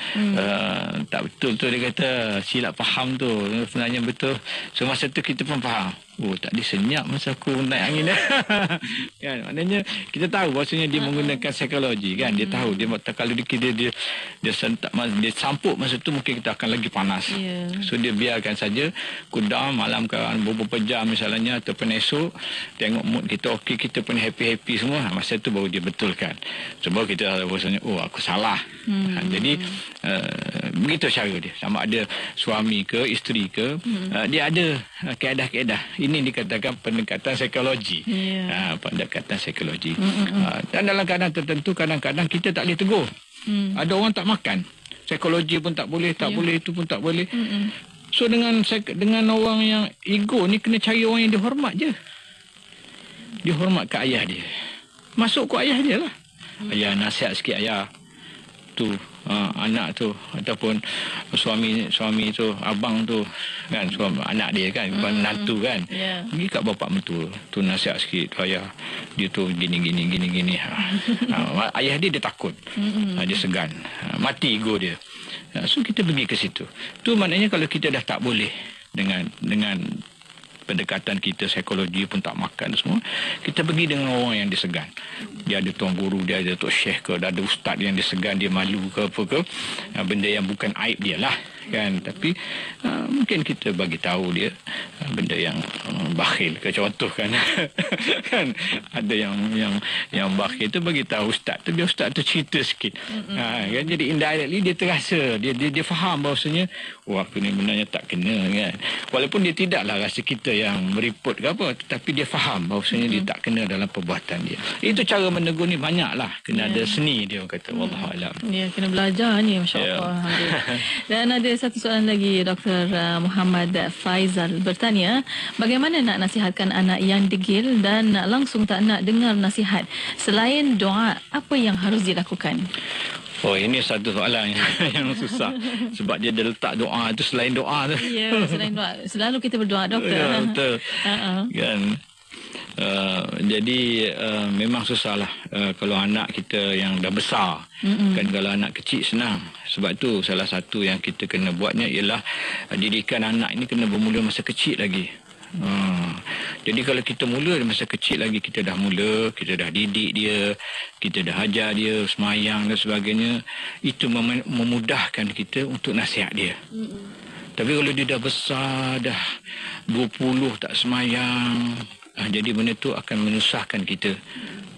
tak betul tu, dia kata silap faham tu sebenarnya betul. So masa tu kita pun faham. Oh, tak ada senyap masa aku naik angin. Kan, maknanya kita tahu bahasanya dia menggunakan psikologi kan. Dia tahu dia kalau dia sentak, dia sampuk masa tu mungkin kita akan lagi panas. So dia biarkan saja cool down malam kan beberapa jam misalnya ataupun esok tengok mood kita okey, kita pun happy semua. Masa tu baru dia betulkan. Sebab kita bahasanya aku salah. Jadi begitu cara dia. Sama ada suami ke isteri ke, dia ada kaedah-kaedah. Ini dikatakan pendekatan psikologi. Pendekatan psikologi. Dan dalam keadaan tertentu kadang-kadang kita tak boleh tegur. Ada orang tak makan. Psikologi pun tak boleh, boleh, itu pun tak boleh. So dengan orang yang ego ni kena cari orang yang dihormat je. Dia hormat ke ayah dia. Masuk ke ayah dia lah. Ayah nasihat sikit ayah. Tu anak tu ataupun suami tu, abang tu kan, suami anak dia kan, bukan menantu kan. Pergi kat bapak mentua tu nasihat sikit ayah. Dia tu gini. Ayah dia takut. Dia segan. Mati ego dia. So kita pergi ke situ. Tu maknanya kalau kita dah tak boleh dengan pendekatan kita psikologi pun tak makan semua, kita pergi dengan orang yang disegan. Dia ada tuan guru, dia ada tok syekh ke, dia ada ustaz yang disegan, dia malu ke apa ke, benda yang bukan aib dia lah kan. Tapi mungkin kita bagi tahu dia benda yang bakhil ke, contoh kan. Kan ada yang bakhil tu bagi tahu ustaz tu, biar ustaz tu cerita sikit. Kan, jadi indirectly dia terasa, dia faham bahawasanya aku ni benarnya tak kena kan. Walaupun dia tidaklah rasa kita yang meriput ke apa, tetapi dia faham bahawasanya dia tak kena dalam perbuatan dia. Itu cara menegur ni banyaklah, kena ada seni dia orang kata. Wallahualam. Ya, kena belajar ni, masya-Allah. Dan ada satu soalan lagi, Dr. Muhammad Faizal bertanya, bagaimana nak nasihatkan anak yang degil dan langsung tak nak dengar nasihat? Selain doa, apa yang harus dilakukan? Oh, ini satu soalan yang susah. Sebab dia letak doa tu selain doa tu. Ya, selain doa. Selalu kita berdoa, doktor. Ya, betul. Kan. Jadi memang susahlah kalau anak kita yang dah besar. Kan kalau anak kecil senang. Sebab tu salah satu yang kita kena buatnya ialah didikan anak ini kena bermula masa kecil lagi. Jadi kalau kita mula masa kecil lagi, kita dah didik dia, kita dah ajar dia semayang dan sebagainya, itu memudahkan kita untuk nasihat dia. Tapi kalau dia dah besar, dah 20 tak semayang, jadi benda tu akan menyusahkan kita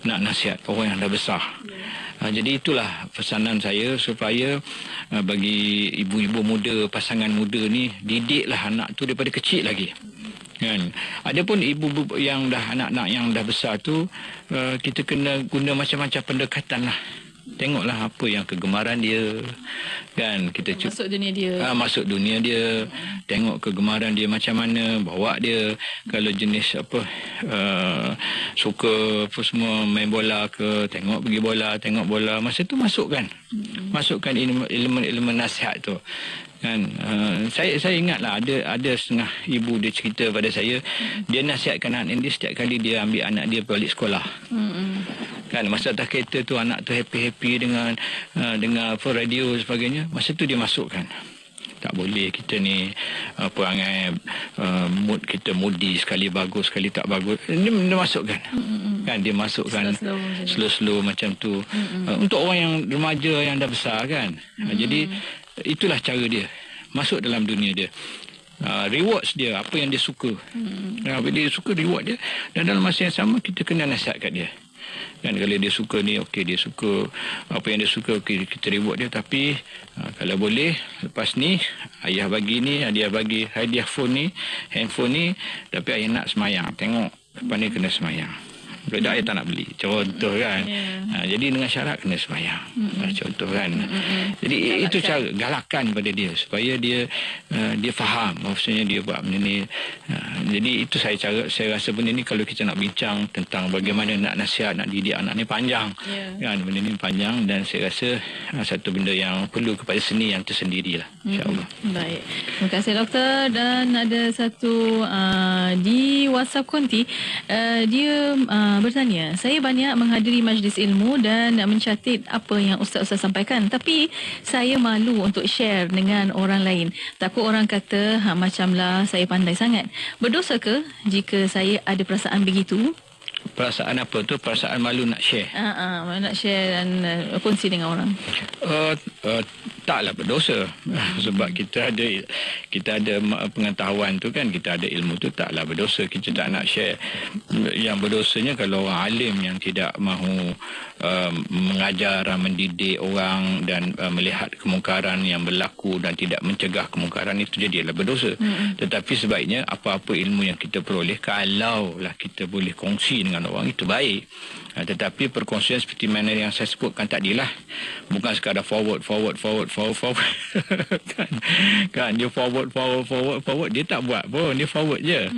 nak nasihat orang yang dah besar. Jadi itulah pesanan saya supaya bagi ibu-ibu muda, pasangan muda ni, didiklah anak tu daripada kecil lagi. Kan. Adapun ibu yang dah anak-anak yang dah besar tu, kita kena guna macam-macam pendekatan lah. Tengoklah apa yang kegemaran dia, kan, kita masuk dunia dia. Masuk dunia dia, tengok kegemaran dia macam mana, bawa dia. Kalau jenis suka apa semua, main bola ke, tengok bola, masa tu masukkan elemen nasihat tu. Kan, saya ingatlah ada setengah ibu dia cerita pada saya, dia nasihatkan anak dia setiap kali dia ambil anak dia balik sekolah. Kan masa atas kereta tu anak tu happy dengan apa radio sebagainya, masa tu dia masukkan. Tak boleh kita ni perangai mood kita moody, sekali bagus sekali tak bagus. Dia masukkan. Kan dia masukkan slow macam tu. Untuk orang yang remaja yang dah besar kan. Jadi itulah cara dia masuk dalam dunia dia. Rewards dia, apa yang dia suka. Bila dia suka, reward dia. Dan dalam masa yang sama kita kena nasihat kat dia. Kan kalau dia suka ni, okey, dia suka apa yang dia suka, okey, kita reward dia. Tapi kalau boleh lepas ni ayah bagi ni, dia bagi hadiah handphone ni, tapi ayah nak semayang, tengok lepas ni kena semayang. Kalau ayah tak nak beli, contoh kan. Jadi dengan syarat kena semayang, contoh kan. Jadi itu cara galakan pada dia supaya dia faham maksudnya dia buat benda ni. Jadi itu saya rasa benda ni kalau kita nak bincang tentang bagaimana nak nasihat, nak didik anak ni panjang. Kan benda ni panjang, dan saya rasa satu benda yang perlu kepada seni yang tersendirilah, insya-Allah. Baik. Terima kasih doktor. Dan ada satu di WhatsApp Konti, dia bertanya, saya banyak menghadiri majlis ilmu dan mencatat apa yang ustaz-ustaz sampaikan, tapi saya malu untuk share dengan orang lain. Takut orang kata macamlah saya pandai sangat. Berdosa ke jika saya ada perasaan begitu? Perasaan apa tu? Perasaan malu nak share. Nak share dan kongsi dengan orang. Taklah berdosa. Sebab kita ada pengetahuan tu kan, kita ada ilmu tu, taklah berdosa. Kita tak nak share. Yang berdosanya kalau orang alim yang tidak mahu mengajar, mendidik orang dan melihat kemungkaran yang berlaku dan tidak mencegah kemungkaran, itu jadilah berdosa. Tetapi sebaiknya apa-apa ilmu yang kita peroleh, kalaulah kita boleh kongsi dengan orang, itu baik. Tetapi perkongsian seperti mana yang saya sebutkan tadilah, bukan sekadar forward kan dia forward dia tak buat pun, dia forward je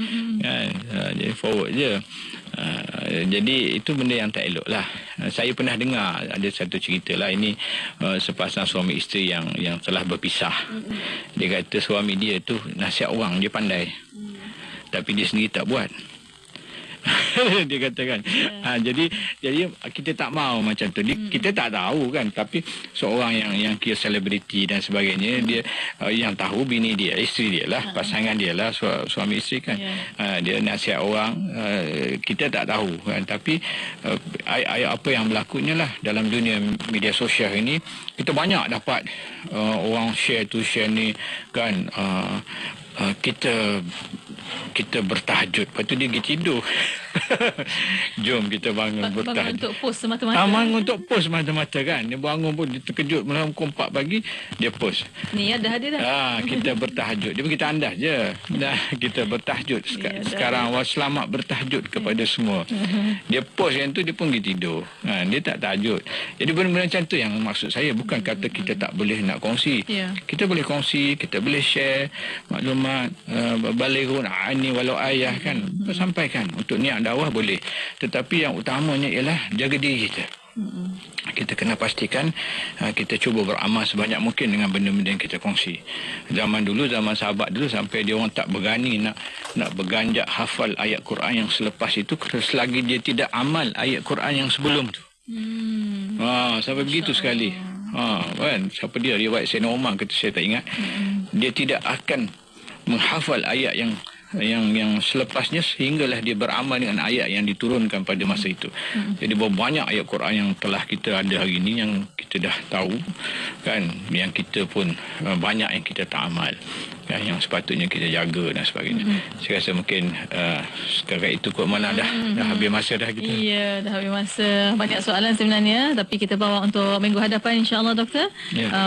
kan, dia forward je. Jadi itu benda yang tak elok lah. Saya pernah dengar ada satu cerita lah, ini sepasang suami isteri yang telah berpisah. Dia kata suami dia tu nasihat orang dia pandai, tapi dia sendiri tak buat. Dia katakan jadi kita tak mau macam tu. Kita tak tahu kan, tapi seorang yang kira selebriti dan sebagainya, dia yang tahu bini dia, isteri dia lah, pasangan dia lah, suami isteri kan. Dia nasihat orang, kita tak tahu kan, tapi apa yang berlakunya lah dalam dunia media sosial ini, kita banyak dapat orang share tu share ni kan. Kita bertahajud, lepas tu dia pergi tidur. Jom kita bangun bertahajud. Bangun untuk post semata-mata. Bangun untuk post semata-mata kan. Dia bangun pun dia terkejut malam pukul 4 pagi dia post. Ni dah ada dah. Kita bertahajud. Dia bagi tandas je. Kita bertahajud. Sekarang awak selamat bertahajud kepada semua. Dia post yang tu, dia pun pergi tidur. Dia tak tahajud. Jadi benda-benda macam tu yang maksud saya. Bukan kata kita tak boleh nak kongsi. Kita boleh kongsi, kita boleh share maklumat, balighun ani walau ayah kan, sampaikan untuk niat dakwah boleh. Tetapi yang utamanya ialah jaga diri kita. Kita kena pastikan kita cuba beramal sebanyak mungkin dengan benda-benda yang kita kongsi. Zaman sahabat dulu sampai dia orang tak berani nak berganjak hafal ayat Quran yang selepas itu, selagi dia tidak amal ayat Quran yang sebelum tu. Sampai begitu sekali. Kan, siapa dia riwayat Sayyidina Umar kata, saya tak ingat. Dia tidak akan menghafal ayat yang selepasnya sehinggalah dia beramal dengan ayat yang diturunkan pada masa itu. Jadi banyak ayat Quran yang telah kita ada hari ini yang kita dah tahu kan, yang kita pun banyak yang kita tak amal kan, yang sepatutnya kita jaga dan sebagainya. Saya rasa mungkin sekarang itu kot mana dah habis masa dah kita. Ya, dah habis masa. Banyak soalan sebenarnya, tapi kita bawa untuk minggu hadapan insya-Allah doktor,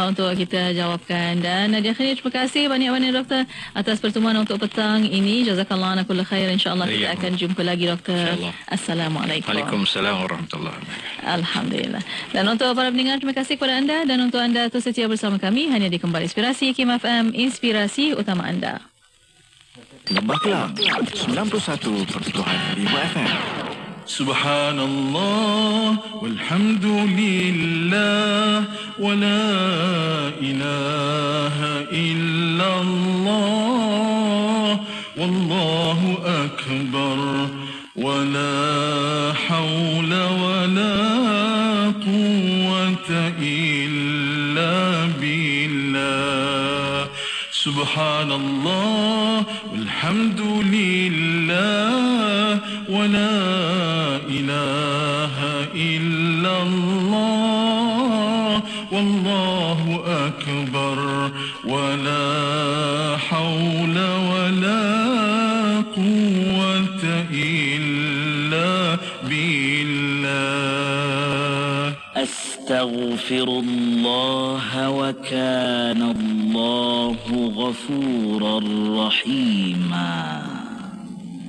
untuk kita jawabkan. Dan di akhirnya terima kasih banyak-banyak doktor atas pertemuan untuk petang ini. Jazakallah ana kullu khair. Insya-Allah kita akan jumpa lagi doktor. Assalamualaikum. Waalaikumsalam warahmatullahi wabarakatuh. Alhamdulillah. Dan untuk para pendengar, terima kasih kepada anda, dan untuk anda terus setia bersama kami hanya di Kembali Inspirasi Kim FM, inspirasi utama anda. Lembah Kelang 91.5 FM. Subhanallah walhamdulillah wa la ilaha illallah wallahu akbar wa la hawla wa la quwwata illa billah. Subhanallah walhamdulillah wa la ilaha illallah wallahu akbar wa la hawla wa la quwwata illa billah. Astaghfirullah wa kana Allahu ghafurar rahima.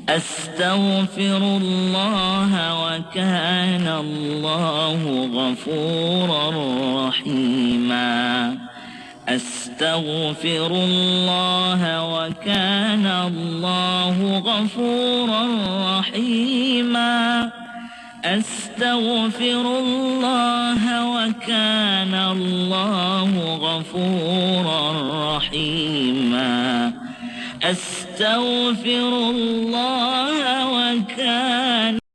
أستغفر الله وكان الله غفورا رحيما. أستغفر الله وكان الله غفورا رحيما. أستغفر الله وكان الله غفورا رحيما. أستغفر الله وكان